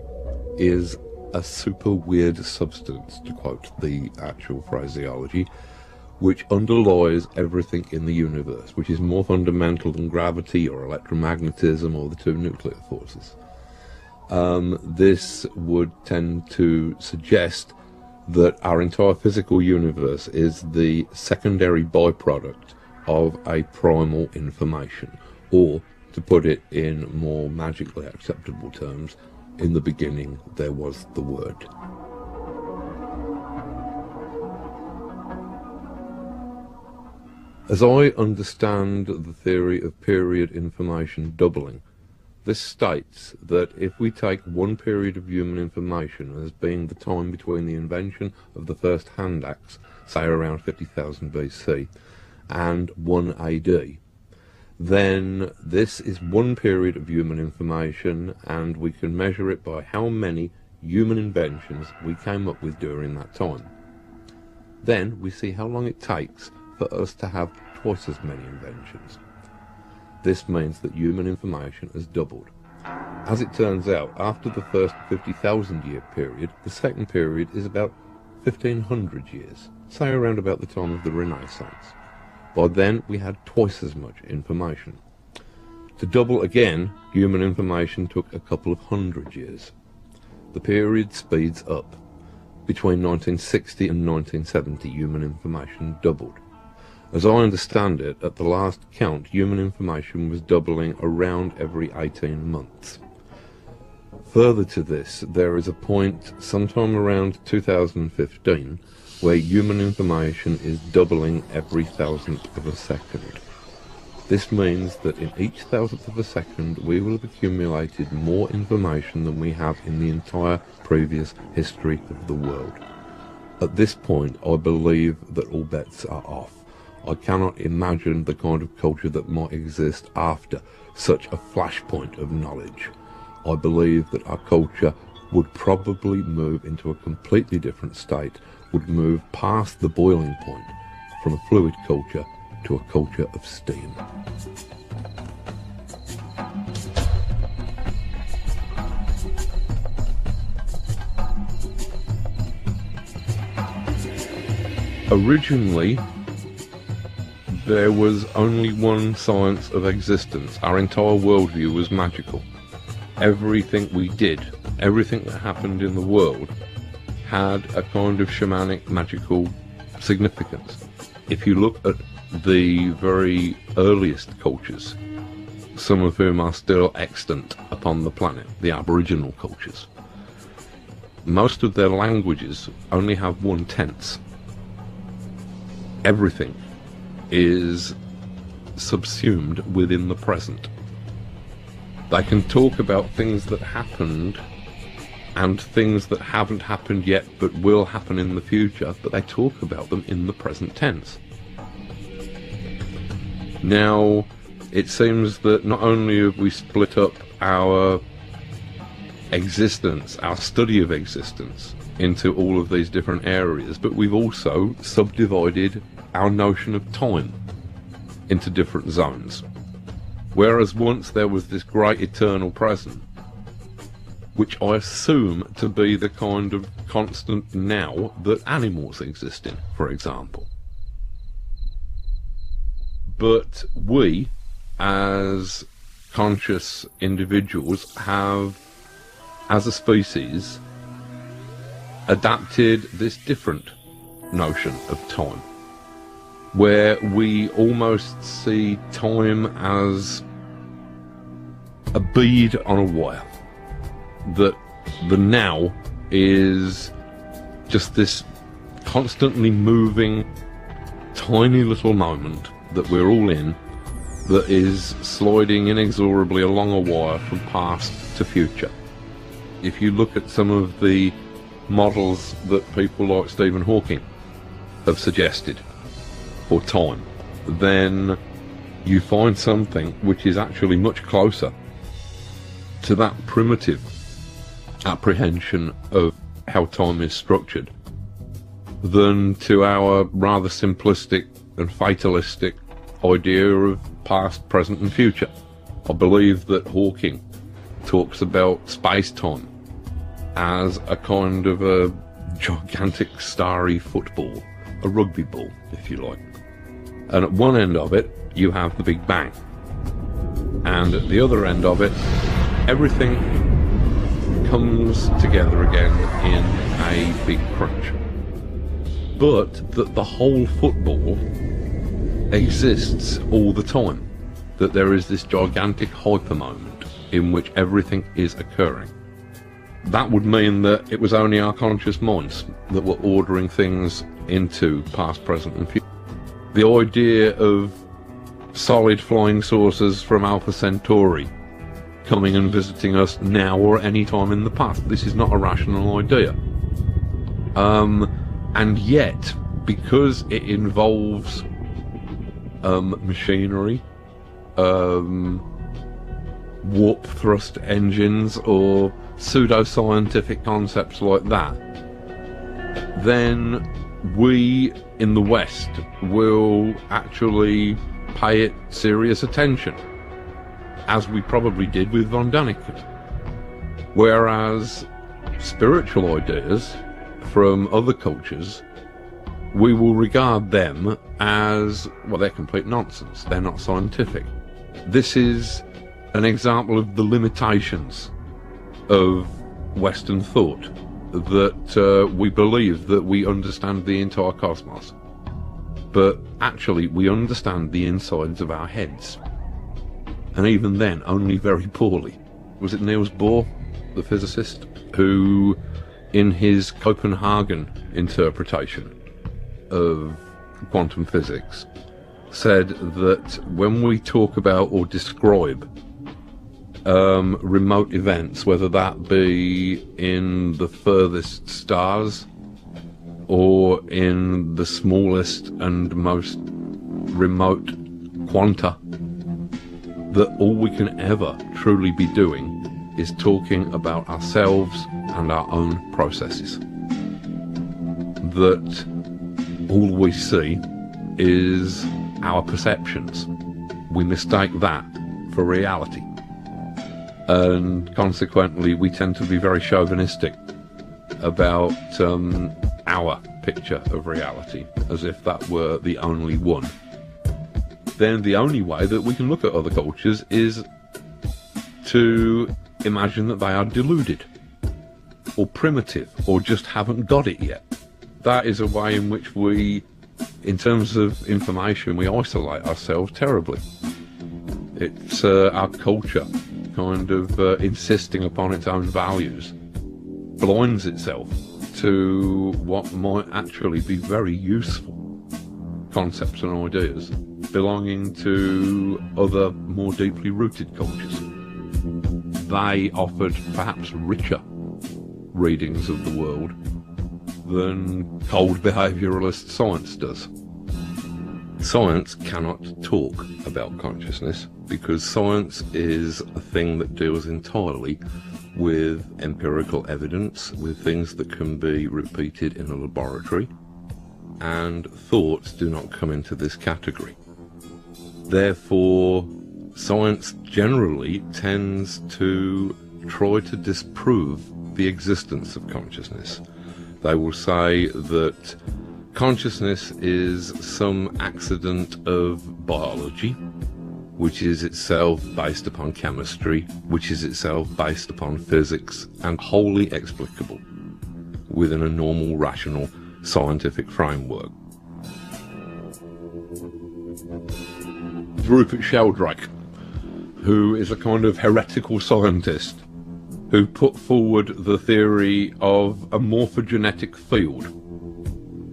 is a super weird substance, to quote the actual phraseology, which underlies everything in the universe, which is more fundamental than gravity or electromagnetism or the two nuclear forces. This would tend to suggest that our entire physical universe is the secondary byproduct of a primal information, or, to put it in more magically acceptable terms, in the beginning there was the Word. As I understand the theory of period information doubling, this states that if we take one period of human information as being the time between the invention of the first hand axe, say around 50,000 BC, and 1 AD, then this is one period of human information, and we can measure it by how many human inventions we came up with during that time. Then we see how long it takes for us to have twice as many inventions. This means that human information has doubled. As it turns out, after the first 50,000 year period, the second period is about 1,500 years, say around about the time of the Renaissance. By then we had twice as much information. To double again, human information took a couple of hundred years. The period speeds up. Between 1960 and 1970, human information doubled. As I understand it, at the last count, human information was doubling around every 18 months. Further to this, there is a point sometime around 2015 where human information is doubling every thousandth of a second. This means that in each thousandth of a second we will have accumulated more information than we have in the entire previous history of the world. At this point, I believe that all bets are off. I cannot imagine the kind of culture that might exist after such a flashpoint of knowledge. I believe that our culture would probably move into a completely different state, would move past the boiling point from a fluid culture to a culture of steam. Originally, there was only one science of existence. Our entire worldview was magical. Everything we did, everything that happened in the world, had a kind of shamanic, magical significance. If you look at the very earliest cultures, some of whom are still extant upon the planet, the Aboriginal cultures, most of their languages only have one tense. Everything is subsumed within the present. They can talk about things that happened and things that haven't happened yet but will happen in the future, but they talk about them in the present tense. Now, it seems that not only have we split up our existence, our study of existence, into all of these different areas, but we've also subdivided our notion of time into different zones. Whereas once there was this great eternal present, which I assume to be the kind of constant now that animals exist in, for example. But we, as conscious individuals, have, as a species, adapted this different notion of time, where we almost see time as a bead on a wire, that the now is just this constantly moving tiny little moment that we're all in, that is sliding inexorably along a wire from past to future. If you look at some of the models that people like Stephen Hawking have suggested for time, then you find something which is actually much closer to that primitive apprehension of how time is structured than to our rather simplistic and fatalistic idea of past, present and future. I believe that Hawking talks about space-time as a kind of a gigantic starry football, a rugby ball, if you like. And at one end of it, you have the Big Bang. And at the other end of it, everything comes together again in a big crunch. But that the whole football exists all the time. That there is this gigantic hyper moment in which everything is occurring. That would mean that it was only our conscious minds that were ordering things into past, present and future. The idea of solid flying saucers from Alpha Centauri coming and visiting us now or any time in the past, this is not a rational idea. And yet, because it involves machinery, warp thrust engines or pseudo-scientific concepts like that, then we in the West will actually pay it serious attention, as we probably did with von Däniken. Whereas spiritual ideas from other cultures, we will regard them as, well, they're complete nonsense. They're not scientific. This is an example of the limitations of Western thought, that we believe that we understand the entire cosmos, but actually we understand the insides of our heads, and even then only very poorly. Was it Niels Bohr, the physicist, who in his Copenhagen interpretation of quantum physics said that when we talk about or describe remote events, whether that be in the furthest stars or in the smallest and most remote quanta, that all we can ever truly be doing is talking about ourselves and our own processes. That all we see is our perceptions. We mistake that for reality. And consequently, we tend to be very chauvinistic about our picture of reality, as if that were the only one. Then the only way that we can look at other cultures is to imagine that they are deluded, or primitive, or just haven't got it yet. That is a way in which we, in terms of information, we isolate ourselves terribly. It's our culture kind of insisting upon its own values, blinds itself to what might actually be very useful concepts and ideas belonging to other more deeply rooted cultures. They offered perhaps richer readings of the world than cold behaviouralist science does. Science cannot talk about consciousness because science is a thing that deals entirely with empirical evidence, with things that can be repeated in a laboratory, and thoughts do not come into this category. Therefore, science generally tends to try to disprove the existence of consciousness. They will say that consciousness is some accident of biology, which is itself based upon chemistry, which is itself based upon physics, and wholly explicable within a normal, rational, scientific framework. Rupert Sheldrake, who is a kind of heretical scientist, who put forward the theory of a morphogenetic field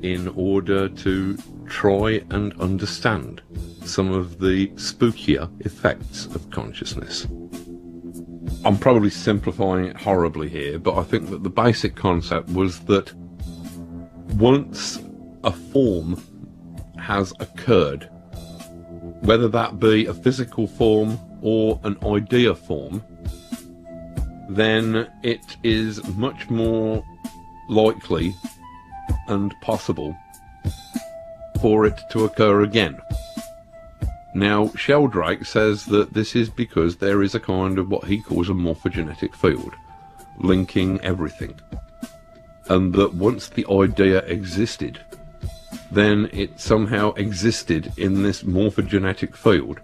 in order to try and understand some of the spookier effects of consciousness. I'm probably simplifying it horribly here, but I think that the basic concept was that once a form has occurred, whether that be a physical form or an idea form, then it is much more likely and possible for it to occur again. Now, Sheldrake says that this is because there is a kind of what he calls a morphogenetic field, linking everything. And that once the idea existed, then it somehow existed in this morphogenetic field.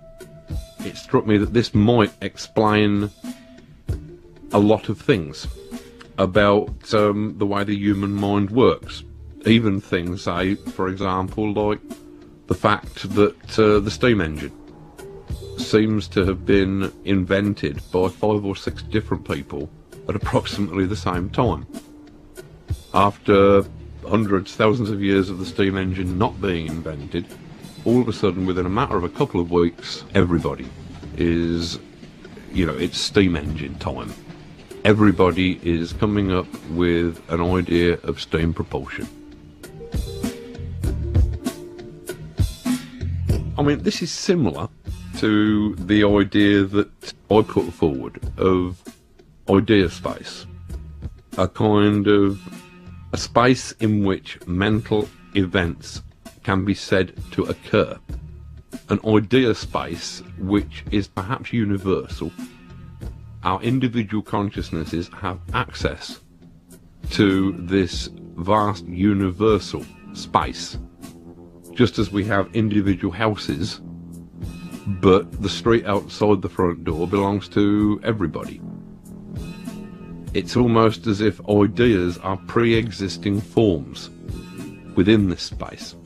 It struck me that this might explain a lot of things about the way the human mind works. Even things, say, for example, like the fact that the steam engine seems to have been invented by 5 or 6 different people at approximately the same time. After hundreds, thousands of years of the steam engine not being invented, all of a sudden, within a matter of a couple of weeks, everybody is, it's steam engine time. Everybody is coming up with an idea of steam propulsion. I mean, this is similar to the idea that I put forward of idea space. A kind of a space in which mental events can be said to occur. An idea space which is perhaps universal. Our individual consciousnesses have access to this vast universal space, just as we have individual houses, but the street outside the front door belongs to everybody. It's almost as if ideas are pre-existing forms within this space.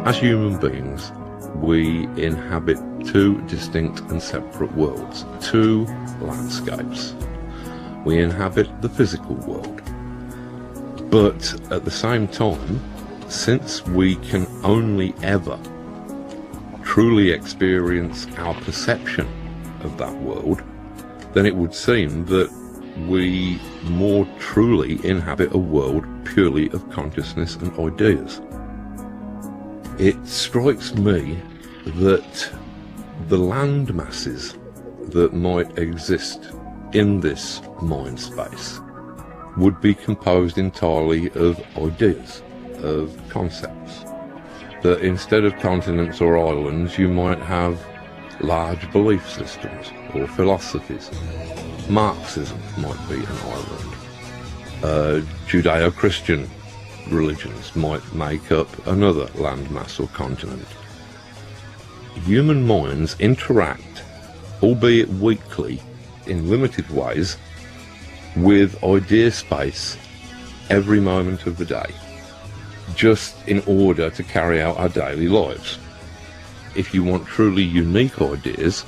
As human beings, we inhabit 2 distinct and separate worlds, 2 landscapes. We inhabit the physical world. But at the same time, since we can only ever truly experience our perception of that world, then it would seem that we more truly inhabit a world purely of consciousness and ideas. It strikes me that the land masses that might exist in this mind space would be composed entirely of ideas, of concepts. That instead of continents or islands, you might have large belief systems or philosophies. Marxism might be an island. Judeo-Christian religions might make up another landmass or continent. Human minds interact, albeit weakly, in limited ways, with idea space every moment of the day, just in order to carry out our daily lives. If you want truly unique ideas,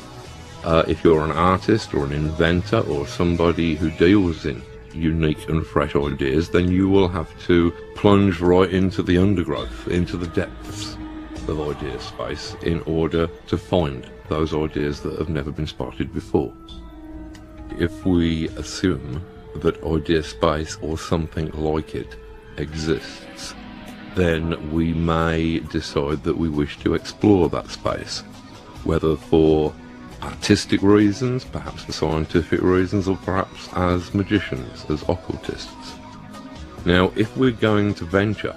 if you're an artist or an inventor or somebody who deals in unique and fresh ideas, then you will have to plunge right into the undergrowth, into the depths of idea space in order to find those ideas that have never been spotted before. If we assume that idea space or something like it exists, then we may decide that we wish to explore that space, whether for artistic reasons, perhaps for scientific reasons, or perhaps as magicians, as occultists. Now, if we're going to venture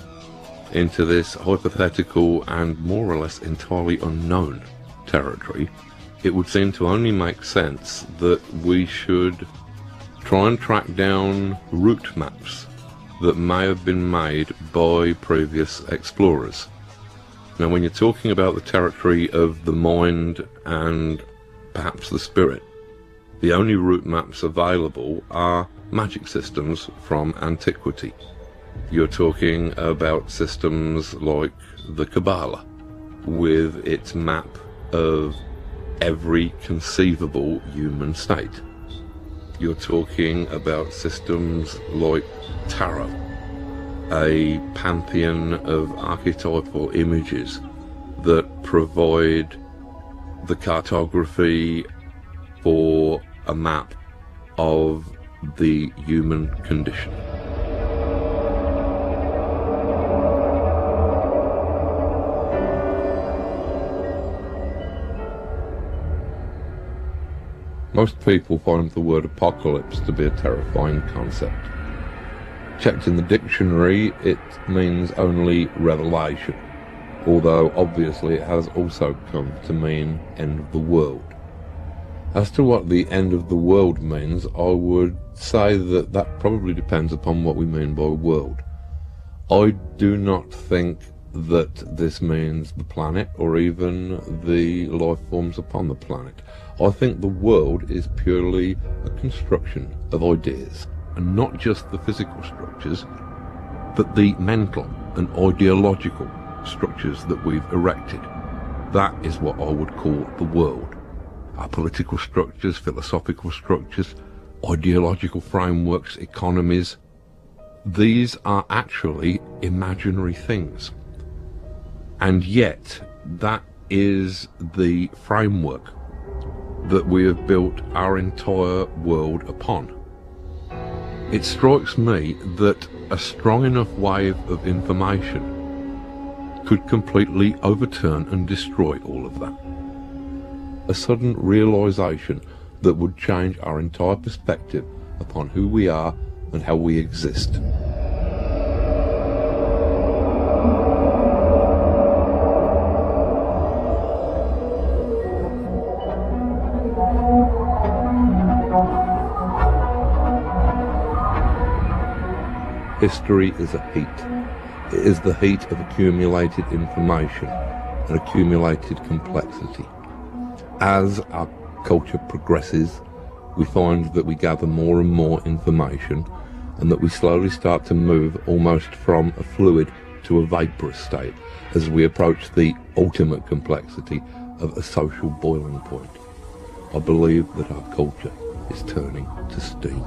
into this hypothetical and more or less entirely unknown territory, it would seem to only make sense that we should try and track down route maps that may have been made by previous explorers. Now, when you're talking about the territory of the mind and perhaps the spirit, the only route maps available are magic systems from antiquity. You're talking about systems like the Kabbalah, with its map of every conceivable human state. You're talking about systems like tarot, a pantheon of archetypal images that provide the cartography for a map of the human condition. Most people find the word apocalypse to be a terrifying concept. Checked in the dictionary, it means only revelation, although obviously it has also come to mean end of the world. As to what the end of the world means, I would say that that probably depends upon what we mean by world. I do not think that this means the planet or even the life forms upon the planet. I think the world is purely a construction of ideas, and not just the physical structures, but the mental and ideological structures that we've erected. That is what I would call the world. Our political structures, philosophical structures, ideological frameworks, economies, these are actually imaginary things. And yet, that is the framework that we have built our entire world upon. It strikes me that a strong enough wave of information could completely overturn and destroy all of that. A sudden realization that would change our entire perspective upon who we are and how we exist. History is a heat. It is the heat of accumulated information and accumulated complexity. As our culture progresses, we find that we gather more and more information and that we slowly start to move almost from a fluid to a vaporous state as we approach the ultimate complexity of a social boiling point. I believe that our culture is turning to steam.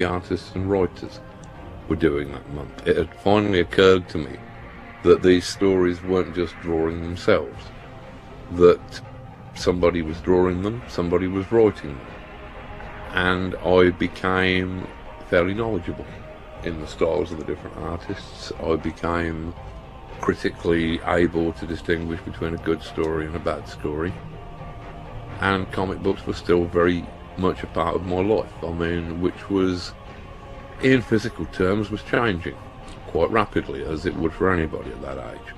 the artists and writers were doing that month. It had finally occurred to me that these stories weren't just drawing themselves, that somebody was drawing them, somebody was writing them. And I became fairly knowledgeable in the styles of the different artists. I became critically able to distinguish between a good story and a bad story. And comic books were still very much a part of my life. I mean, which was, in physical terms, was changing quite rapidly, as it would for anybody at that age.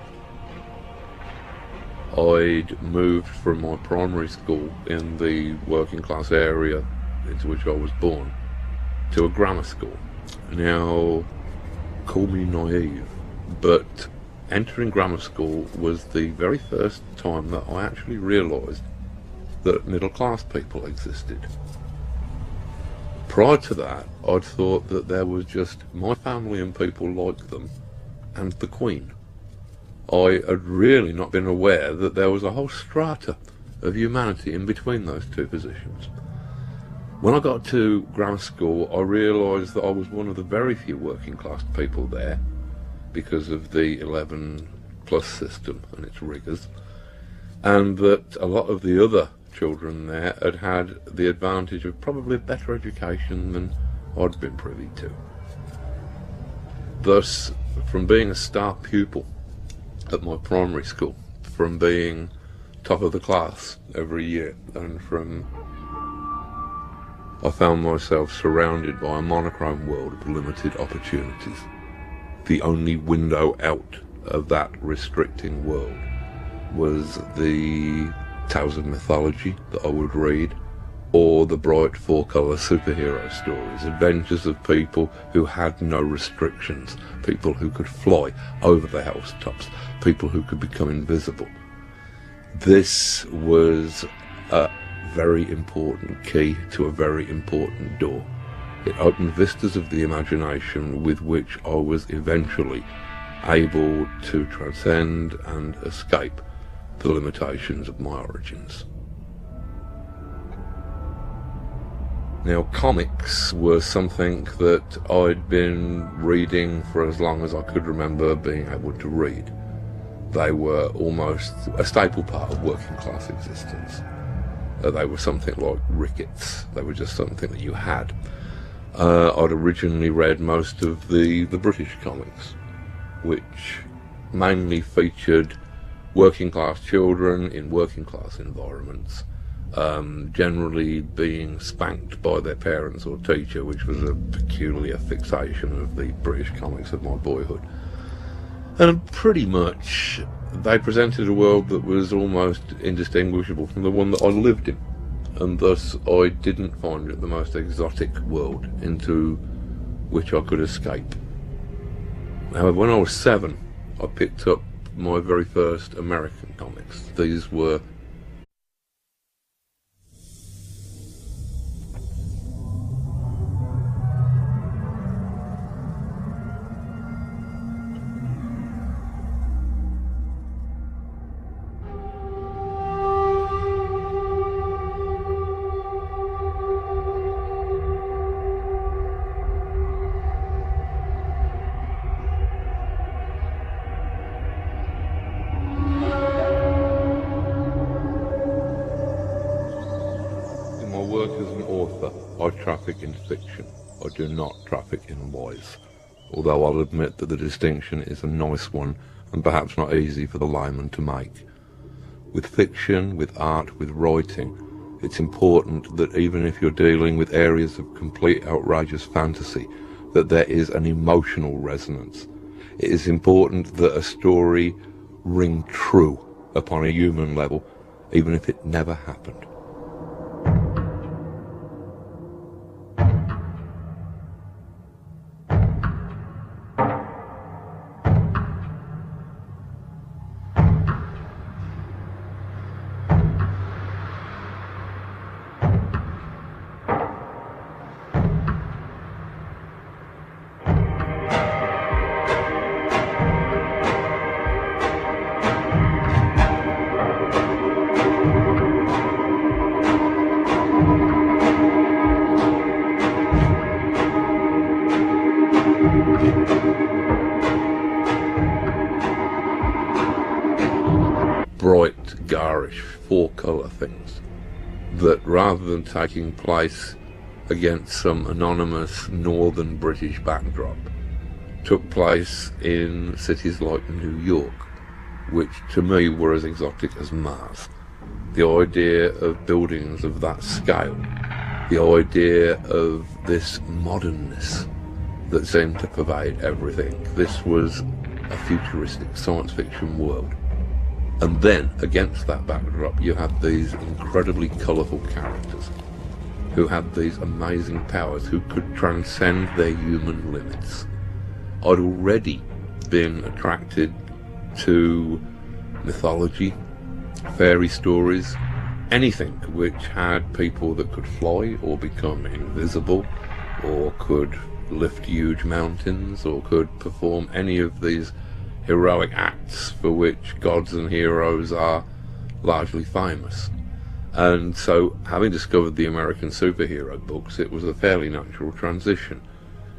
I'd moved from my primary school in the working class area into which I was born to a grammar school. Now, call me naive, but entering grammar school was the very first time that I actually realised that middle class people existed. Prior to that, I'd thought that there was just my family and people like them and the Queen. I had really not been aware that there was a whole strata of humanity in between those two positions. When I got to grammar school, I realised that I was one of the very few working class people there because of the 11 plus system and its rigours, and that a lot of the other children there had had the advantage of probably a better education than I'd been privy to. Thus, from being a star pupil at my primary school, from being top of the class every year, and I found myself surrounded by a monochrome world of limited opportunities. The only window out of that restricting world was the tales of mythology that I would read, or the bright four-colour superhero stories, adventures of people who had no restrictions, people who could fly over the housetops, people who could become invisible. This was a very important key to a very important door. It opened vistas of the imagination with which I was eventually able to transcend and escape the limitations of my origins. Now, comics were something that I'd been reading for as long as I could remember being able to read. They were almost a staple part of working class existence. They were something like rickets. They were just something that you had. I'd originally read most of the British comics, which mainly featured working class children in working class environments, generally being spanked by their parents or teacher, which was a peculiar fixation of the British comics of my boyhood. And pretty much they presented a world that was almost indistinguishable from the one that I lived in, and thus I didn't find it the most exotic world into which I could escape. However, when I was 7, I picked up my very first American comics. These were I traffic in fiction. I do not traffic in lies. Although I'll admit that the distinction is a nice one and perhaps not easy for the layman to make. With fiction, with art, with writing, it's important that even if you're dealing with areas of complete outrageous fantasy, that there is an emotional resonance. It is important that a story ring true upon a human level, even if it never happened. garish, four-colour things that, rather than taking place against some anonymous northern British backdrop, took place in cities like New York, which to me were as exotic as Mars. The idea of buildings of that scale, the idea of this modernness that seemed to pervade everything. This was a futuristic science fiction world. And then, against that backdrop, you had these incredibly colourful characters who had these amazing powers, who could transcend their human limits. I'd already been attracted to mythology, fairy stories, anything which had people that could fly or become invisible, or could lift huge mountains, or could perform any of these heroic acts for which gods and heroes are largely famous. And so, having discovered the American superhero books, it was a fairly natural transition.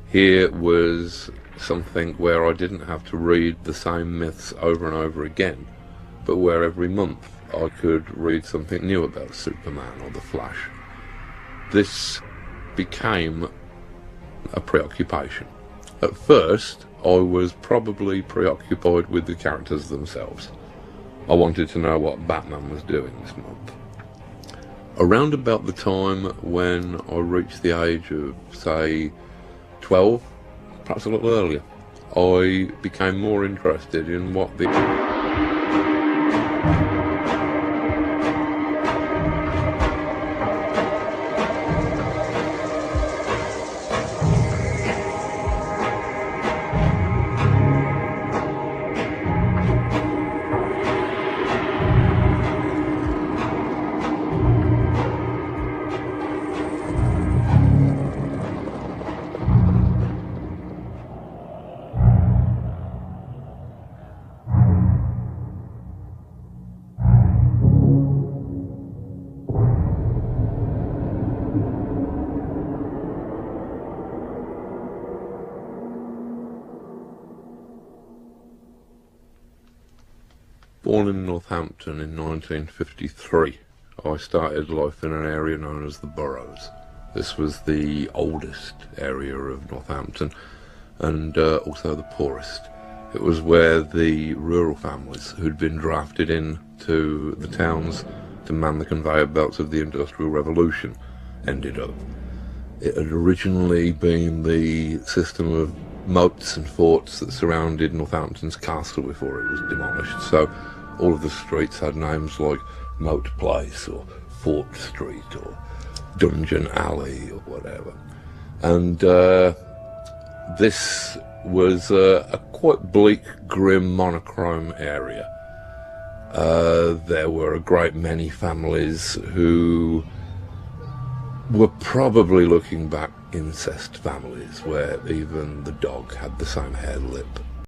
Here was something where I didn't have to read the same myths over and over again, but where every month I could read something new about Superman or the Flash. This became a preoccupation. At first, I was probably preoccupied with the characters themselves. I wanted to know what Batman was doing this month. Around about the time when I reached the age of, say, 12, perhaps a little earlier, I became more interested in what the... Born in Northampton in 1953, I started life in an area known as the Boroughs. This was the oldest area of Northampton, and also the poorest. It was where the rural families who'd been drafted into the towns to man the conveyor belts of the Industrial Revolution ended up. It had originally been the system of moats and forts that surrounded Northampton's castle before it was demolished. So all of the streets had names like Moat Place or Fort Street or Dungeon Alley or whatever. And this was a quite bleak, grim, monochrome area. There were a great many families who were probably looking back incest families, where even the dog had the same hair lip